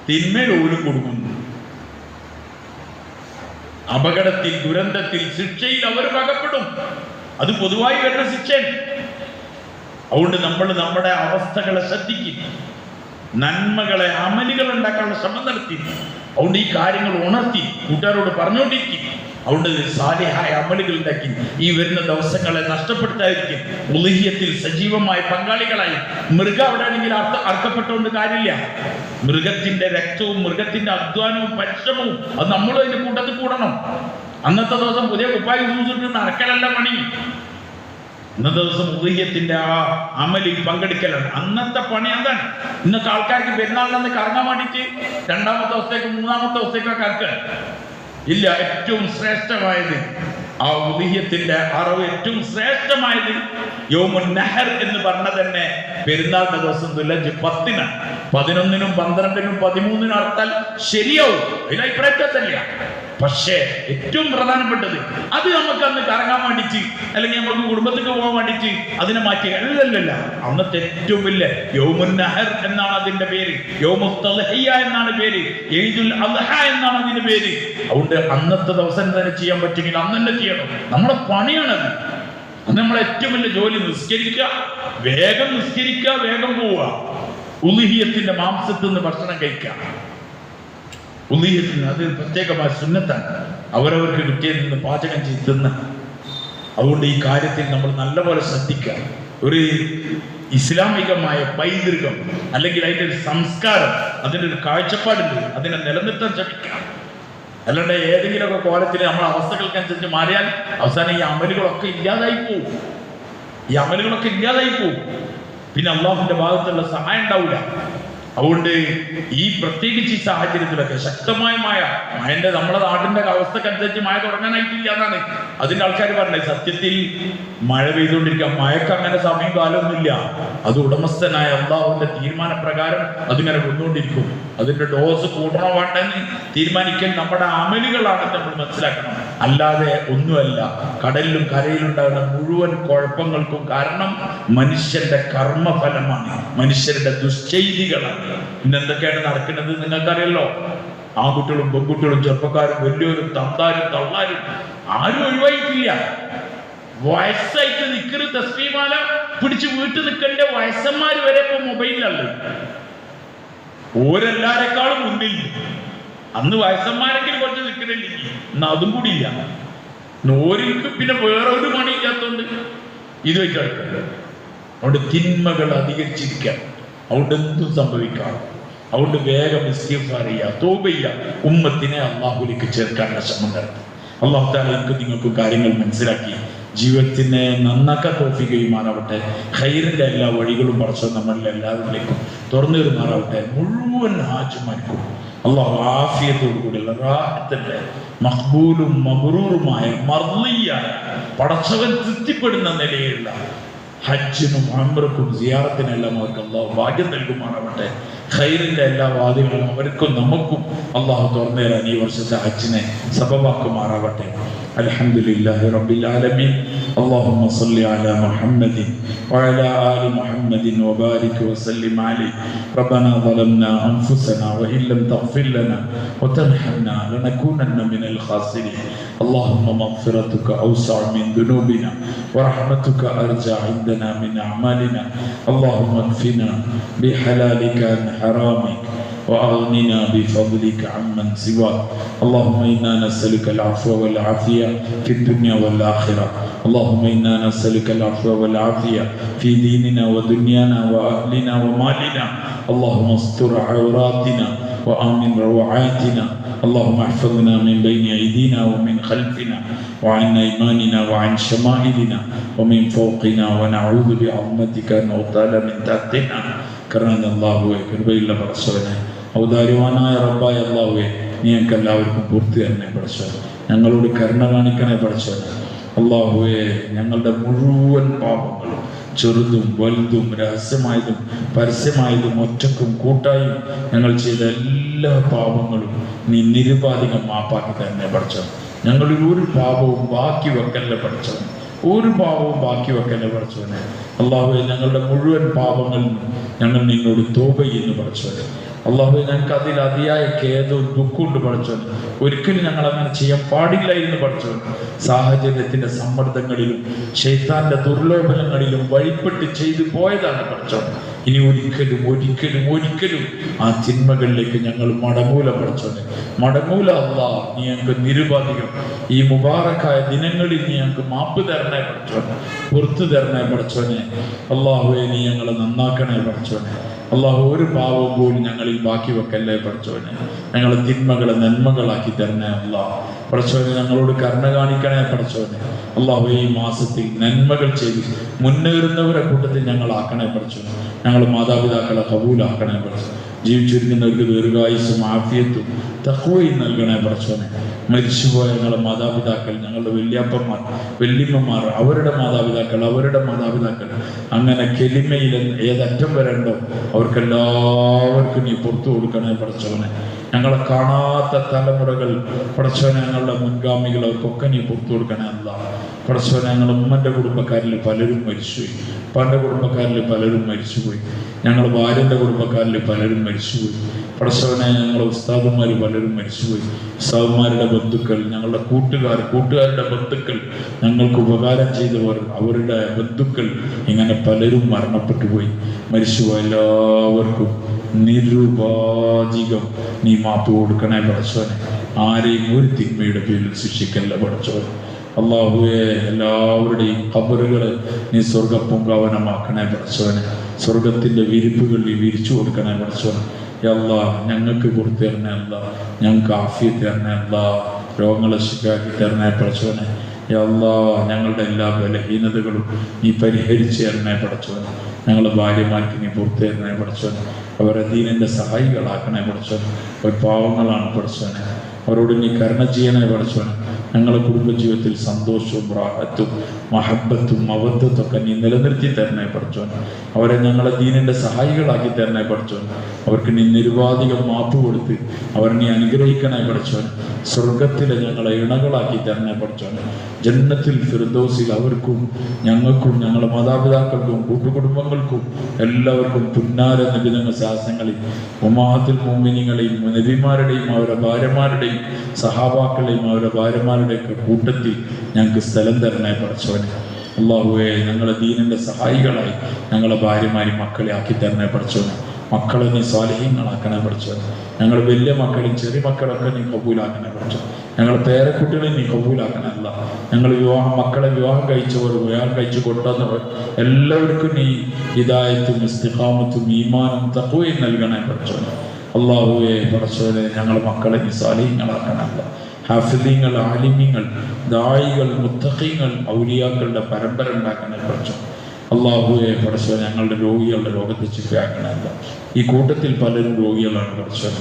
തിന്മയിൽ ഓര് കൊടുക്കുന്നു. അപകടത്തിൽ, ദുരന്തത്തിൽ, ശിക്ഷയിൽ അവർ അകപ്പെടും. അത് പൊതുവായി വരുന്ന ശിക്ഷയാണ്. അതുകൊണ്ട് നമ്മൾ നമ്മുടെ അവസ്ഥകളെ ശ്രദ്ധിക്കും, നന്മകളെ, അമലുകൾ ഉണ്ടാക്കാനുള്ള ശ്രമം നടത്തി. അതുകൊണ്ട് ഈ കാര്യങ്ങൾ ഉണർത്തി കൂട്ടുകാരോട് പറഞ്ഞുകൊണ്ടിരിക്കും. അതുകൊണ്ട് സാലിഹായ അമലുകൾ ഉണ്ടാക്കി ഈ വരുന്ന ദിവസങ്ങളെ നഷ്ടപ്പെടുത്താതിരിക്കും. ഉളുഹിയത്തിൽ സജീവമായ പങ്കാളികളായി. മൃഗം അവിടെ ആണെങ്കിൽ അർക്കപ്പെട്ടുകൊണ്ട് കാര്യമില്ല. മൃഗത്തിന്റെ രക്തവും മൃഗത്തിന്റെ അധ്വാനവും പരിശ്രമവും അത് നമ്മളും അതിന്റെ കൂട്ടത്തിൽ കൂടണം. അന്നത്തെ ദിവസം പുതിയ കുപ്പായി സൂചിട്ട് നടക്കലല്ല പണി. ഇന്നത്തെ ദിവസം ഉളുഹിയത്തിന്റെ ആ അമലിൽ പങ്കെടുക്കലാണ് അന്നത്തെ പണി. എന്താണ് ഇന്നത്തെ ആൾക്കാർക്ക് പെരുന്നാളിനന്ന് കറങ്ങാൻ വേണ്ടിയിട്ട് രണ്ടാമത്തെ ദിവസത്തേക്ക് മൂന്നാമത്തെ ദിവസത്തേക്കൊക്കെ കറക്കാൻ ഇല്ല. ഏറ്റവും ശ്രേഷ്ഠമായത് ആ ഉളുഹിയത്തിന്റെ അറിവ്, ഏറ്റവും ശ്രേഷ്ഠമായത് യൗമുൻ നഹർ എന്ന് പറഞ്ഞ തന്നെ പെരുന്നാളിന്റെ ദിവസം ദുൽഹജ്ജ് 10-ന്, 11-നും 12-നും 13-നും അർത്താൽ ശരിയാവും. അതിൽ അഭിപ്രായത്തില്ല. പക്ഷേ ഏറ്റവും പ്രധാനപ്പെട്ടത് അത് നമുക്ക് അന്ന് കറങ്ങാൻ വേണ്ടിച്ച് അല്ലെങ്കിൽ നമുക്ക് കുടുംബത്തിലേക്ക് പോകാൻ വേണ്ടിച്ച് അതിനെ മാറ്റി അല്ലല്ല. അന്നത്തെ ഏറ്റവും വലിയ യൗമുൻ നഹർ എന്നാണ് അതിന്റെ പേര്, യൗമുൽ തദ്ഹിയ എന്നാണ് പേര്, ഈദുൽ അദ്ഹ എന്നാണ് അതിന്റെ പേര്. അതുകൊണ്ട് അന്നത്തെ ദിവസം തന്നെ ചെയ്യാൻ പറ്റുമെങ്കിൽ അന്ന് തന്നെ ചെയ്യണം. നമ്മുടെ പണിയാണത്. അന്ന് നമ്മളെ ഏറ്റവും വലിയ ജോലി നിസ്കരിക്കുക, വേഗം നിസ്കരിക്കുക, വേഗം പോവുക, ഉളുഹിയത്തിന്റെ മാംസത്തിൽ നിന്ന് ഭക്ഷണം കഴിക്കുക. ഉളുഹിയത്തിന് അത് പ്രത്യേകമായ സുന്നത്താണ്. അവരവർക്ക് കിട്ടിയതിൽ നിന്ന് പാചകം ചെയ്ത് തിന്ന. അതുകൊണ്ട് ഈ കാര്യത്തിൽ നമ്മൾ നല്ലപോലെ ശ്രദ്ധിക്കുക. ഒരു ഇസ്ലാമികമായ പൈതൃകം അല്ലെങ്കിൽ അതിൻ്റെ ഒരു സംസ്കാരം, അതിൻ്റെ ഒരു കാഴ്ചപ്പാടുണ്ട്, അതിനെ നിലനിർത്താൻ ശ്രമിക്കുക. അല്ലാണ്ട് ഏതെങ്കിലുമൊക്കെ കോലത്തിൽ നമ്മളെ അവസ്ഥകൾക്കനുസരിച്ച് മാറിയാൽ അവസാനം ഈ അമലുകളൊക്കെ ഇല്ലാതായി പോവും. പിന്നെ അള്ളാഹുവിന്റെ ഭാഗത്തുള്ള സഹായം ഉണ്ടാവില്ല. അതുകൊണ്ട് ഈ പ്രത്യേകിച്ച് ഈ സാഹചര്യത്തിലൊക്കെ ശക്തമായ മഴന്റെ നമ്മുടെ നാടിന്റെ അവസ്ഥക്കനുസരിച്ച് മഴ തുടങ്ങാനായിട്ടില്ല എന്നാണ് അതിന്റെ ആൾക്കാർ പറഞ്ഞത്. സത്യത്തിൽ മഴ പെയ്തുകൊണ്ടിരിക്കുക, മഴക്ക് അങ്ങനെ സമയം കാലമൊന്നുമില്ല. അത് ഉടമസ്ഥനായ അള്ളാഹുവിന്റെ തീരുമാനപ്രകാരം അതിങ്ങനെ വന്നുകൊണ്ടിരിക്കും. അതിന്റെ ഡോസ് കൂട്ടണോ വേണ്ടെന്ന് തീരുമാനിക്കാൻ നമ്മുടെ അമലുകളാണെന്ന് നമ്മൾ മനസ്സിലാക്കണം. അല്ലാതെ ഒന്നുമല്ല. കടലിലും കരയിലും ഉണ്ടാകുന്ന മുഴുവൻ കുഴപ്പങ്ങൾക്കും കാരണം മനുഷ്യന്റെ കർമ്മഫലമാണ്, മനുഷ്യരുടെ ദുശ്ചെയ്തികളാണ്. ഇന്നെന്തൊക്കെയാണ് നടക്കുന്നത് നിങ്ങൾക്കറിയല്ലോ. ആൺകുട്ടികളും പെൺകുട്ടികളും ചെറുപ്പക്കാരും വലിയവരും തന്താരും തള്ളാരും ആരും ഒഴിവായിട്ടില്ല. വയസ്സായിട്ട് നിൽക്കുന്ന തസ്ബീഹ്മാല പിടിച്ച് വീട്ടിൽ നിൽക്കേണ്ട വയസ്സന്മാര് വരെ ഇപ്പൊ മൊബൈലിലല്ലേ. ഓരെല്ലാരെക്കാളും മുന്നിൽ. അന്ന് വയസ്സന്മാരെങ്കിലും കുറച്ച് നിൽക്കുന്നില്ല, എന്നാ അതും കൂടി ഇല്ല. ഓർക്ക് പിന്നെ വേറെ ഒരു പണിയില്ലാത്തോണ്ട് ഇത് വെച്ചെടുക്കുക. അതുകൊണ്ട് തിന്മകൾ അധികരിച്ചിരിക്കുക. അതുകൊണ്ട് എന്തും സംഭവിക്കാം. അതുകൊണ്ട് വേഗം ഇസ്തിഗ്ഫാർ ചെയ്യുക, തൗബ ചെയ്യുക, ഉമ്മത്തിനെ അള്ളാഹുലേക്ക് ചേർക്കാനുള്ള ശ്രമം നടത്തുക. അള്ളാഹു തആല എനിക്ക് നിങ്ങൾക്ക് കാര്യങ്ങൾ മനസ്സിലാക്കി ജീവിതത്തിനെ നന്നാക്കാൻ തൗഫീഖ് ചെയ്യുമാറാവട്ടെ. ഖൈറിന്റെ എല്ലാ വഴികളും പടച്ചവൻ നമ്മളിൽ എല്ലാവരിലേക്കും തുറന്നു തരുമാറാവട്ടെ. മുഴുവൻ ഹാജിമാർക്കും അള്ളാഹു ആഫിയത്തോടുകൂടിയുള്ള റാഹത്തിന്റെ മഖ്ബൂലും മബ്റൂറുമായ മർളിയായ പടച്ചവൻ തൃപ്തിപ്പെടുന്ന നിലയിലുള്ള ഹജ്ജിനും ഉംറക്കും സിയാറത്തിനെല്ലാം അവർക്ക് അള്ളാഹു ഭാഗ്യം നൽകുമാറാവട്ടെ. ഖൈറിന്റെ എല്ലാ വാദികളും അവർക്കും നമുക്കും അള്ളാഹു തുറന്നു തരാൻ ഈ വർഷത്തെ ഹജ്ജിനെ സബബാക്കുമാറാവട്ടെ. അൽഹംദുലില്ലാഹി റബ്ബിൽ ആലമീൻ. اللهم صل على محمد وعلى آل محمد وبارك وسلم عليه. ربنا ظلمنا أنفسنا وإن لم تغفر لنا وترحمنا لنكونن من الخاسرين. اللهم مغفرتك أوسع من ذنوبنا ورحمتك أرجى عندنا من أعمالنا. اللهم اكفنا بحلالك عن حرامك وأغننا بفضلك عمن سواك. اللهم إنا نسألك العفو والعافية في الدنيا والآخرة. اللهم إنا نسألك العفو والعافية في ديننا ودنيانا وأهلنا ومالنا. اللهم استر عوراتنا وآمن روعاتنا. اللهم احفظنا من بين أيدينا ومن خلفنا وعن أيماننا وعن شمائلنا ومن فوقنا ونعوذ بعظمتك أن نغتال من تحتنا. കർണൻ അല്ലാഹുവേ, കൃപയുള്ള പടച്ചവനെ, ഔദാര്യവാനായ റബ്ബായ അല്ലാഹുവേ, നീ ഞങ്ങൾക്ക് എല്ലാവർക്കും പൂർത്തി തന്നെ പടച്ചവനെ. ഞങ്ങളോട് കരുണ കാണിക്കണേ പടച്ചവനെ. അല്ലാഹുവേ, ഞങ്ങളുടെ മുഴുവൻ പാപങ്ങളും ചെറുതും വലുതും രഹസ്യമായതും പരസ്യമായതും ഒറ്റക്കും കൂട്ടായും ഞങ്ങൾ ചെയ്ത എല്ലാ പാപങ്ങളും നീ നിരുപാധികം മാപ്പാക്കി തന്നെ പടച്ചവൻ. ഞങ്ങളിൽ ഒരു പാപവും ബാക്കി വെക്കല്ലേ പടച്ചവൻ, ഒരു പാപവും ബാക്കി വെക്കല്ലേ പടച്ചവനെ. അല്ലാഹുവേ, ഞങ്ങളുടെ മുഴുവൻ പാപങ്ങളിൽ നിന്നും ഞങ്ങൾ നിന്നോട് തൗബ ചെയ്യുന്നു പടച്ചവനെ. അള്ളാഹു ഞങ്ങൾക്ക് അതിൽ അതിയായ ഖേദവും ദുഃഖമുണ്ട് പഠിച്ചോൻ. ഒരിക്കലും ഞങ്ങൾ അങ്ങനെ ചെയ്യാൻ പാടില്ലായിരുന്നു പഠിച്ചോൻ. സാഹചര്യത്തിന്റെ സമ്മർദ്ദങ്ങളിലും ശൈത്താന്റെ ദുർലോഭനങ്ങളിലും വഴിപ്പെട്ട് ചെയ്തു പോയതാണ് പഠിച്ചോൻ. ഇനി ഒരിക്കലും ഒരിക്കലും ഒരിക്കലും ആ തിന്മകളിലേക്ക് ഞങ്ങൾ മടങ്ങൂല പഠിച്ചോനെ, മടങ്ങൂല. അല്ലാഹ് നീ ഞങ്ങൾക്ക് നിരുപാധികം ഈ മുബാറക്കായ ദിനങ്ങളിൽ നീ ഞങ്ങൾക്ക് മാപ്പ് തരണേ പഠിച്ചോനെ, പുറത്തു തരണേ പഠിച്ചോനെ. അള്ളാഹുവെ നീ ഞങ്ങളെ നന്നാക്കണേ പഠിച്ചോനെ. അള്ളാഹു ഒരു പാവം പോലും ഞങ്ങളിൽ ബാക്കി വെക്കല്ലേ പഠിച്ചോനെ. ഞങ്ങളെ തിന്മകളെ നന്മകളാക്കി തരണേ അല്ലാഹ് പഠിച്ചോനെ. ഞങ്ങളോട് കരുണ കാണിക്കണേ പഠിച്ചോനെ. അള്ളാഹു ഈ മാസത്തിൽ നന്മകൾ ചെയ്ത് മുന്നേറുന്നവരെ കൂട്ടത്തിൽ ഞങ്ങളാക്കണേ പഠിച്ചോനെ. ഞങ്ങൾ മാതാപിതാക്കളെ കബൂലാക്കണേ പഠിച്ചോനെ. ജീവിച്ചിരിക്കുന്നവർക്ക് ദീർഘായുസ്സും ആഫിയത്തും തഖ്വയും നൽകണേ പഠിച്ചോനെ. മരിച്ചുപോയ ഞങ്ങളുടെ മാതാപിതാക്കൾ, ഞങ്ങളുടെ വല്യാപ്പന്മാർ, വല്യമ്മമാർ, അവരുടെ മാതാപിതാക്കൾ അങ്ങനെ കെലിമയിൽ ഏതറ്റം വരണ്ടോ അവർക്കെല്ലാവർക്കും നീ പുറത്തു കൊടുക്കണേ പഠിച്ചവനെ. ഞങ്ങളെ കാണാത്ത തലമുറകൾ പഠിച്ചവനെ, ഞങ്ങളുടെ മുൻഗാമികൾ, അവർക്കൊക്കെ നീ പുറത്തു കൊടുക്കണേ അല്ലാഹ് പഠിച്ചവനെ. ഞങ്ങളുടെ ഉമ്മൻ്റെ കുടുംബക്കാരിൽ പലരും മരിച്ചുപോയി, ഉപ്പാൻ്റെ കുടുംബക്കാരിൽ പലരും മരിച്ചുപോയി, ഞങ്ങളുടെ ഭാര്യൻ്റെ കുടുംബക്കാരിൽ പലരും മരിച്ചുപോയി പഠിച്ചവനെ. ഞങ്ങളുടെ ഉസ്താദന്മാർ പലരും മരിച്ചുപോയി, ഉസ്താദന്മാരുടെ ബന്ധുക്കൾ, ഞങ്ങളുടെ കൂട്ടുകാരുടെ ബന്ധുക്കൾ, ഞങ്ങൾക്ക് ഉപകാരം ചെയ്തവർ, അവരുടെ ബന്ധുക്കൾ, ഇങ്ങനെ പലരും മരണപ്പെട്ടു പോയി. മരിച്ചുപോയ എല്ലാവർക്കും നിരുപാധികം നീ മാപ്പ് കൊടുക്കണേ പഠിച്ചവനെ. ആരെയും ഒരു തിന്മയുടെ പേരിൽ ശിക്ഷിക്കല്ല പഠിച്ചവൻ. അള്ളാഹുവെ എല്ലാവരുടെയും ഖബറുകളെ നീ സ്വർഗപ്പൂങ്കാവനമാക്കണേ പഠിച്ചവനെ. സ്വർഗത്തിന്റെ വിരിപ്പുകൾ നീ വിരിച്ചു കൊടുക്കണേ പഠിച്ചവനെ. അല്ലാഹ് ഞങ്ങൾക്ക് പുറത്തു തരണേ അല്ലാഹ്, ഞങ്ങൾക്ക് ആഫിയത്ത് തരണേ അല്ലാഹ്, രോഗങ്ങളെ ശിക്കാക്കി തരണേ പഠിച്ചവനെ. അല്ലാഹ് ഞങ്ങളുടെ എല്ലാ ബലഹീനതകളും നീ പരിഹരിച്ച് തരണേ പഠിച്ചവനെ. ഞങ്ങളുടെ ഭാര്യമാർക്ക് നീ പുറത്തു തരണേ പഠിച്ചവനെ. അവരെ ദീനിന്റെ സഹായികളാക്കണേ പഠിച്ചവനെ. അവർ പാവങ്ങളാണ് പഠിച്ചവനെ, അവരോട് നീ കരുണ ചെയ്യണേ പഠിച്ചവനെ. ഞങ്ങളുടെ കുടുംബജീവിതത്തിൽ സന്തോഷവും റാഹത്തും മഹബത്തും മവദ്ദത്തൊക്കെ നീ നിലനിർത്തി തരണേ പഠിച്ചവനെ. അവരെ ഞങ്ങളെ ദീനിന്റെ സഹായികളാക്കി തരണേ പഠിച്ചവനെ. അവർക്ക് നീ നിരുപാധികം മാപ്പ് കൊടുത്ത് അവരെ നീ അനുഗ്രഹിക്കണേ പഠിച്ചവനെ. സ്വർഗത്തിലെ ഞങ്ങളെ ഇണകളാക്കി തരണേ പഠിച്ചവനെ. ജന്നത്തിൽ ഫിർദൗസിൽ അവർക്കും ഞങ്ങൾക്കും ഞങ്ങളുടെ മാതാപിതാക്കൾക്കും കൂട്ടുകുടുംബങ്ങൾക്കും എല്ലാവർക്കും പുന്നാര നബിതങ്ങ ശാസനങ്ങളിൽ ഉമ്മാത്തുൽ മുഅ്മിനീങ്ങളെയും നബിമാരുടെയും അവരുടെ ഭാര്യമാരുടെയും സഹാബാക്കളെയും അവരുടെ ഭാര്യമാരുടെയൊക്കെ കൂട്ടത്തിൽ ഞങ്ങൾക്ക് സ്ഥലം തരണേ പഠിച്ചവനെ. അല്ലാഹുവേ ഞങ്ങളെ ദീനിന്റെ സഹായികളായി ഞങ്ങളെ ഭാര്യമാരും മക്കളെ ആക്കി തരണേ പഠിച്ചവനെ. മക്കളെ നീ സ്വാലിഹീങ്ങളാക്കണേ പഠിച്ചവനെ. ഞങ്ങൾ വലിയ മക്കളും ചെറിയ മക്കളൊക്കെ നീ കബൂലാക്കണേ പഠിച്ചവൻ. ഞങ്ങൾ പേരക്കുട്ടികളെ നീ കബൂലാക്കണല്ല. ഞങ്ങൾ മക്കളെ വിവാഹം കഴിച്ചവർ, വിവാഹം കഴിച്ചു കൊണ്ടുവന്നവർ എല്ലാവർക്കും നീ ഹിദായത്തും ഇസ്തിഖാമത്തും ഈമാനും തഖ്വയും നൽകണേ പഠിച്ചവനെ. അല്ലാഹുവേ പഠിച്ചവനെ ഞങ്ങളുടെ മക്കളെ നീ സ്വാലിഹീങ്ങളാക്കണല്ല. ഹാഫിദീങ്ങൾ, ആലിമീങ്ങൾ, ദായികൾ, മുത്തഖീങ്ങൾ, ഔലിയാക്കളുടെ പരമ്പര ഉണ്ടാക്കണേ പഠിച്ചവൻ. അല്ലാഹുവേ പഠിച്ചവൻ ഞങ്ങളുടെ രോഗികളുടെ രോഗത്തെ ശിഫയാക്കണമല്ല. ഈ കൂട്ടത്തിൽ പലരും രോഗികളാണ് പഠിച്ചവൻ.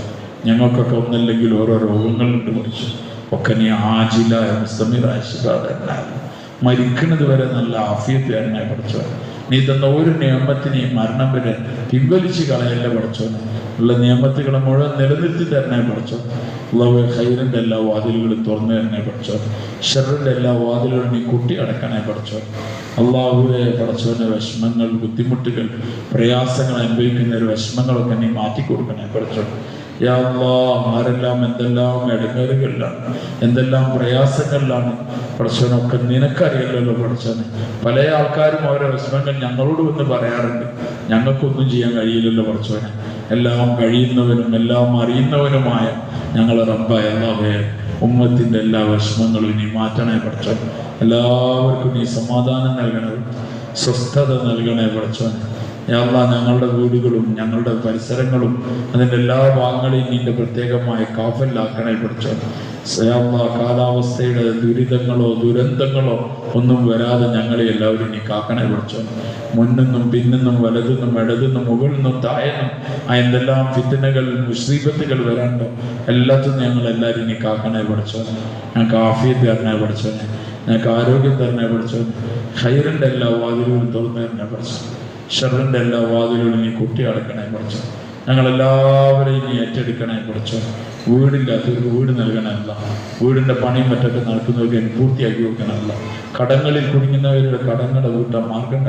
ഞങ്ങൾക്കൊക്കെ ഒന്നല്ലെങ്കിൽ ഓരോ രോഗങ്ങളുണ്ട് പഠിച്ചു. ഒക്കെ നീ ആജിലായ മുസ്തമിറായ ശിഫാദരനായിരുന്നു. മരിക്കുന്നത് വരെ നല്ല ആഫിയത്ത് തരണേ പഠിച്ചവൻ. നീ തന്ന ഒരു നിയമത്തിനെയും മരണം വരെ പിൻവലിച്ച് കളയല്ല പഠിച്ചവൻ. ഉള്ള നിയമത്തുകളെ മുഴുവൻ നിലനിർത്തി തരണേ പഠിച്ചവൻ. അല്ലാഹുവേ ഖൈറിന്റെ എല്ലാ വാതിലുകളും തുറന്നു തരണേ പഠിച്ചവൻ. ഷർറിന്റെ എല്ലാ വാതിലുകളും നീ കുട്ടി അടക്കണേ പഠിച്ചവൻ. അല്ലാഹുവേ പഠിച്ചവന്റെ വിഷമങ്ങൾ, ബുദ്ധിമുട്ടുകൾ, പ്രയാസങ്ങൾ അനുഭവിക്കുന്ന ഒരു വിഷമങ്ങളൊക്കെ നീ മാറ്റിക്കൊടുക്കണേ പഠിച്ചവൻ. യാ അല്ലാഹ് ആരെല്ലാം എന്തെല്ലാം ഇടങ്ങേറുകളിലാണ്, എന്തെല്ലാം പ്രയാസങ്ങളിലാണ് പഠിച്ചവനൊക്കെ നിനക്കറിയില്ലല്ലോ പഠിച്ചവനെ. പല ആൾക്കാരും അവരുടെ വിഷമങ്ങൾ ഞങ്ങളോട് വന്ന് പറയാറുണ്ട്. ഞങ്ങൾക്കൊന്നും ചെയ്യാൻ കഴിയില്ലല്ലോ പഠിച്ചവനെ. എല്ലാം കഴിയുന്നവനും എല്ലാം അറിയുന്നവനുമായ ഞങ്ങളെ റബ്ബായ അല്ലാഹുവേ ഉമ്മത്തിന്റെ എല്ലാ വിഷമങ്ങളും നീ മാറ്റണേ പഠിച്ചവൻ. എല്ലാവർക്കും നീ സമാധാനം നൽകണേ, സ്വസ്ഥത നൽകണേ പഠിച്ചവൻ. യാ അല്ലാഹ് ഞങ്ങളുടെ വീടുകളും ഞങ്ങളുടെ പരിസരങ്ങളും അതിൻ്റെ എല്ലാ ഭാഗങ്ങളെയും നിന്റെ പ്രത്യേകമായ കാഫലിലാക്കണേ പഠിച്ചവൻ. യാ അല്ലാഹ് കാലാവസ്ഥയുടെ ദുരിതങ്ങളോ ദുരന്തങ്ങളോ ഒന്നും വരാതെ ഞങ്ങളെ എല്ലാവരും നീ കാക്കണേ പഠിച്ചവൻ. മുന്നിന്നും പിന്നിന്നും വലതുനിന്നും ഇടതുനിന്നും മുകളിൽ താഴെന്നും എന്തെല്ലാം ഫിത്നകൾ മുസീബത്തുകൾ വരാണ്ടോ എല്ലാത്തിനും ഞങ്ങൾ എല്ലാവരും നീ കാക്കണേ പഠിച്ചവൻ. ഞങ്ങൾക്ക് ആഫിയത്ത് തരണേ പഠിച്ചവൻ. ഞങ്ങൾക്ക് ആരോഗ്യം തരണേ പഠിച്ചവൻ. ഖൈറിന്റെ എല്ലാ വാതിലുകളും തുറന്നു തരണേ പഠിച്ചവൻ. ഷർറിന്റെ എല്ലാ വാതിലുകളും നീ കുട്ടി അടക്കണേ പഠിച്ചവൻ. ഞങ്ങളെല്ലാവരെയും നീ ഏറ്റെടുക്കണേ പഠിച്ചവൻ. വീടില്ലാത്തവർക്ക് വീട് നൽകണമല്ല. വീടിന്റെ പണിയും മറ്റൊക്കെ നടക്കുന്നവർക്ക് നീ പൂർത്തിയാക്കി വെക്കണമല്ല. കടങ്ങളിൽ കുടുങ്ങുന്നവരുടെ കടങ്ങളുടെ വീട്ടാൻ മാർഗം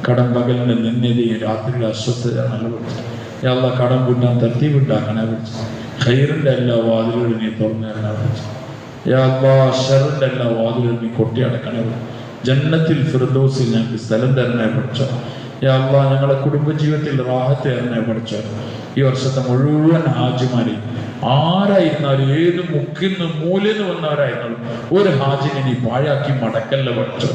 കടം പകലിന്റെ നിന്യതയും രാത്രിയുടെ അസ്വസ്ഥത നല്ല പഠിച്ചത്. യാ അല്ലാഹ് കടം വീട്ടാൻ തർത്തീബുണ്ടാക്കണേ പഠിച്ചു. ഖൈറിന്റെ എല്ലാ വാതിലുകളും നീ തുറന്നു തരണേ പഠിച്ചു. യാ അല്ലാഹ് ഷർറിന്റെ എല്ലാ വാതിലുകളും നീ കൊട്ടി അടക്കണേ. ജന്നത്തിൽ ഫിർദൗസിൽ ഞങ്ങൾക്ക് സ്ഥലം തരണേ പഠിച്ചോ. യാ അല്ലാഹ് ഞങ്ങളുടെ കുടുംബജീവിതത്തിൽ റാഹത്ത് തരണേ പഠിച്ചോ. ഈ വർഷത്തെ മുഴുവൻ ഹാജിമാരെയും ആരായിരുന്നാലും ഏത് മുക്കിന്ന് മൂലെന്ന് വന്നവരായിരുന്നാലും ഒരു ഹാജിനെ നീ പാഴാക്കി മടക്കല്ല പഠിച്ചോ.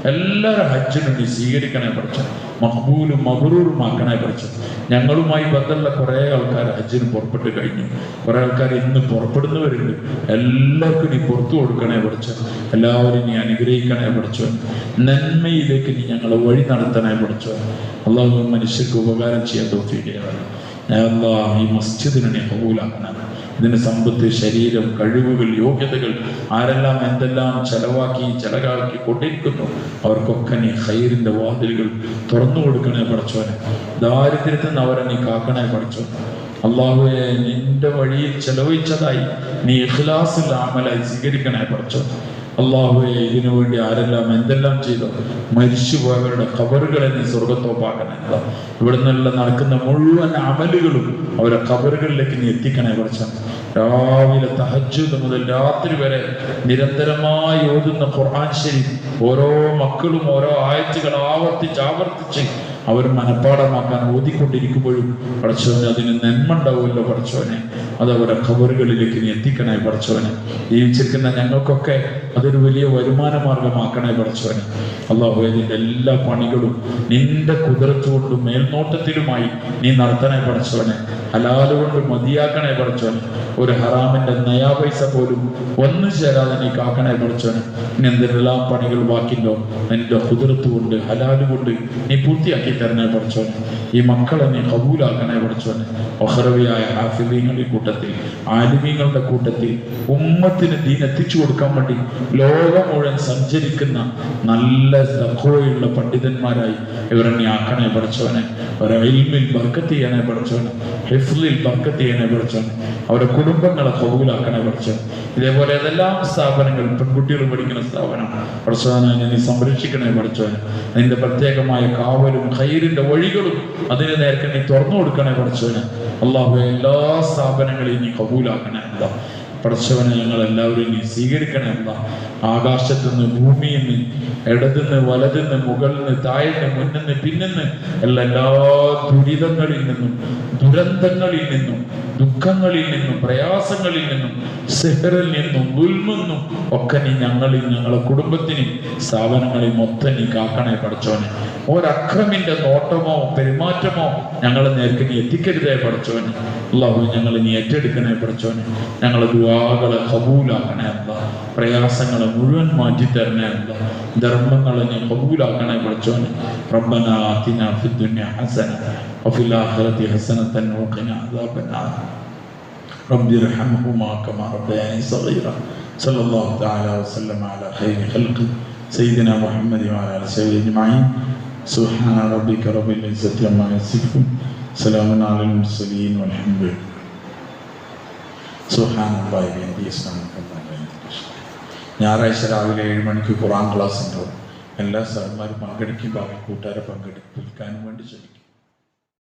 എല്ലാവരും ഹജ്ജിനും നീ സ്വീകരിക്കണേ പഠിച്ചോ. മഖ്ബൂലും മബ്റൂറുമാക്കണേ പഠിച്ചോ. ഞങ്ങളുമായി ബന്ധമുള്ള കുറേ ആൾക്കാർ ഹജ്ജിന് പുറപ്പെട്ട് കഴിഞ്ഞു. കുറേ ആൾക്കാർ ഇന്ന് പുറപ്പെടുന്നവരുണ്ട്. എല്ലാവർക്കും നീ പുറത്തു കൊടുക്കണേ പഠിച്ചോ. എല്ലാവരും നീ അനുഗ്രഹിക്കണേ പഠിച്ചോ. നന്മയിലേക്ക് നീ ഞങ്ങളെ വഴി നടത്തണേ പഠിച്ചോ. അള്ളാഹു മനുഷ്യർക്ക് ഉപകാരം ചെയ്യാൻ തോന്നിയിരിക്കുകയാണ്. ഈ മസ്ജിദിനെ നീ കബൂലാക്കണം. ഇതിന് സമ്പത്ത്, ശരീരം, കഴിവുകൾ, യോഗ്യതകൾ ആരെല്ലാം എന്തെല്ലാം ചെലവാക്കി കൊണ്ടിരിക്കുന്നു അവർക്കൊക്കെ നീ ഖൈറിന്റെ വാതിലുകൾ തുറന്നു കൊടുക്കണേ പഠിച്ചോനെ. ദാരിദ്ര്യത്തിൽ നിന്ന് അവരെ നീ കാക്കണേ പഠിച്ചോനെ. അള്ളാഹുവെ നിന്റെ വഴിയിൽ ചെലവഴിച്ചതായി നീ ഇഖ്ലാസുൽ അമലായി സ്വീകരിക്കണേ പഠിച്ചോനെ. അള്ളാഹുവെ ഇതിനു വേണ്ടി ആരെല്ലാം എന്തെല്ലാം ചെയ്തോ മരിച്ചുപോയവരുടെ ഖബറുകളെ നീ സ്വർഗത്തോപ്പാക്കണേ. ഇവിടെ നിന്നുള്ള നടക്കുന്ന മുഴുവൻ അമലുകളും അവരെ ഖബറുകളിലേക്ക് നീ എത്തിക്കണേ പഠിച്ചോനെ. രാവിലെ തഹജ്ജുദ് മുതൽ രാത്രി വരെ നിരന്തരമായി ഓതുന്ന ഖുർആൻ ശരീഫ് ഓരോ മക്കളും ഓരോ ആയത്തുകൾ ആവർത്തിച്ച് അവർ മനഃപ്പാടമാക്കാൻ ഓതിക്കൊണ്ടിരിക്കുമ്പോഴും പഠിച്ചവന് അതിന് നന്മ ഉണ്ടാവുമല്ലോ പഠിച്ചവനെ. അത് അവരെ ഖബറുകളിലേക്ക് നീ എത്തിക്കണേ പഠിച്ചവനെ. ജീവിച്ചിരിക്കുന്ന ഞങ്ങൾക്കൊക്കെ അതൊരു വലിയ വരുമാന മാർഗമാക്കണേ പഠിച്ചവനെ. അള്ളാഹു ഇതിൻ്റെ എല്ലാ പണികളും നിന്റെ കുതിരത്ത് കൊണ്ടും മേൽനോട്ടത്തിലുമായി നീ നടത്തണേ പഠിച്ചവനെ. ഹലാല് കൊണ്ട് മതിയാക്കണേ പഠിച്ചവനെ. ഒരു ഹറാമിന്റെ നയാ പൈസ പോലും ഒന്നും ചേരാതെ നീ കാക്കണേ പഠിച്ചവനെ. ഇനി എന്തെല്ലാം പണികൾ ബാക്കിണ്ടോ നിന്റെ കുതിരത്ത് കൊണ്ട് ഹലാല് കൊണ്ട് നീ പൂർത്തിയാക്കി തരണേ പഠിച്ചോനെ. ഈ മക്കളെ നീ കബൂലാക്കണേ പഠിച്ചോനെ. ഒഹറവിയായ ഹാഫിളീങ്ങളുടെ കൂട്ടത്തിൽ, ആലിമീങ്ങളുടെ കൂട്ടത്തിൽ ഉമ്മത്തിന് ദീൻ എത്തിച്ചു കൊടുക്കാൻ വേണ്ടി ലോകം മുഴുവൻ സഞ്ചരിക്കുന്ന നല്ല തഖ്വയുള്ള പണ്ഡിതന്മാരായി ഇവരെ നീ ആക്കണേ പഠിച്ചോനെ. അവരെ ഇൽമിൽ ബർക്കത്ത് ചെയ്യണേ പഠിച്ചോനെ. ഹിഫ്ളിൽ ബർക്കത്ത് ചെയ്യണേ പഠിച്ചോനെ. അവരുടെ കുടുംബങ്ങളെ കബൂലാക്കണേ പഠിച്ചോനെ. ഇതേപോലെ ഏതെല്ലാം സ്ഥാപനങ്ങൾ പെൺകുട്ടികൾ പഠിക്കുന്ന സ്ഥാപനം പഠിച്ചോനെ നീ സംരക്ഷിക്കണേ പഠിച്ചോനെ. അതിന്റെ പ്രത്യേകമായ കാവലും ഖൈറിന്റെ വഴികളും അതിന് നേരത്തെ നീ തുറന്നു കൊടുക്കണേ പഠിച്ചവന്. അള്ളാഹു എല്ലാ സ്ഥാപനങ്ങളെയും നീ കബൂലാക്കണേ. എന്താ പഠിച്ചവനെ ഞങ്ങൾ എല്ലാവരും നീ സ്വീകരിക്കണേ. എന്താ ആകാശത്തുനിന്ന്, ഭൂമിയിൽ നിന്ന്, ഇടതുനിന്ന്, വലതുനിന്ന്, മുകളിൽ നിന്ന്, താഴ്ന്ന്, മുന്നിന്ന്, പിന്നിന്ന് എല്ലാ ദുരിതങ്ങളിൽ നിന്നും, ദുരന്തങ്ങളിൽ നിന്നും, ദുഃഖങ്ങളിൽ നിന്നും, പ്രയാസങ്ങളിൽ നിന്നും, സിഹറിൽ നിന്നും, ദുൽമിന്നും ഒക്കെ നീ ഞങ്ങളെ കുടുംബത്തിനും സ്ഥാപനങ്ങളെയും മൊത്തം നീ കാക്കണേ പഠിച്ചവനെ. ഒരക്രമിന്റെ നോട്ടമോ പെരുമാറ്റമോ ഞങ്ങളെ നേർക്ക് നീ എത്തിക്കരുതേ പഠിച്ചവനെ. അല്ലാഹു ഞങ്ങളെ നീ ഏറ്റെടുക്കണേ പഠിച്ചവനെ. ഞങ്ങളെ ദുആകളെ കബൂലാക്കണേ. അല്ലാ പ്രയാസങ്ങളെ മുഴുവൻ മാറ്റിത്തരണേ. അല്ലാ ധർമ്മങ്ങളെ നീ കബൂലാക്കണേ പഠിച്ചവനെ. റബ്ബനാ ആതിനാ ഫിദ്ദുനിയ ഹസന വഫിൽ ആഖിറതി ഹസനതൻ വഖിനാ അദാബന്നാർ. റബ്ബി ഇർഹംഹുമാ കമാ റബ്ബയാനി സഗീറ. സല്ലല്ലാഹു തആല വസല്ലമ അലാ ഖൈരി ഖൽഖി സയ്യിദിനാ മുഹമ്മദി വഅലാ ആലിഹി വസഹ്ബിഹി അജ്മഈൻ. സുബ്ഹാന റബ്ബിക റബ്ബിൽ ഇസ്സത്തി അമ്മാ യസിഫൂൻ സലാമുൻ അലൽ മുർസലീൻ വൽഹംദുലില്ലാഹി. സുബ്ഹാനല്ലാഹി വബിഹംദിഹി. ഞായറാഴ്ച രാവിലെ 7 മണിക്ക് ഖുർആൻ ക്ലാസ് ഉണ്ടാവും. എല്ലാ സാറന്മാരും പങ്കെടുക്കും. ബാക്കി കൂട്ടുകാരെ പങ്കെടുക്കാനും വേണ്ടി ശ്രമിക്കും.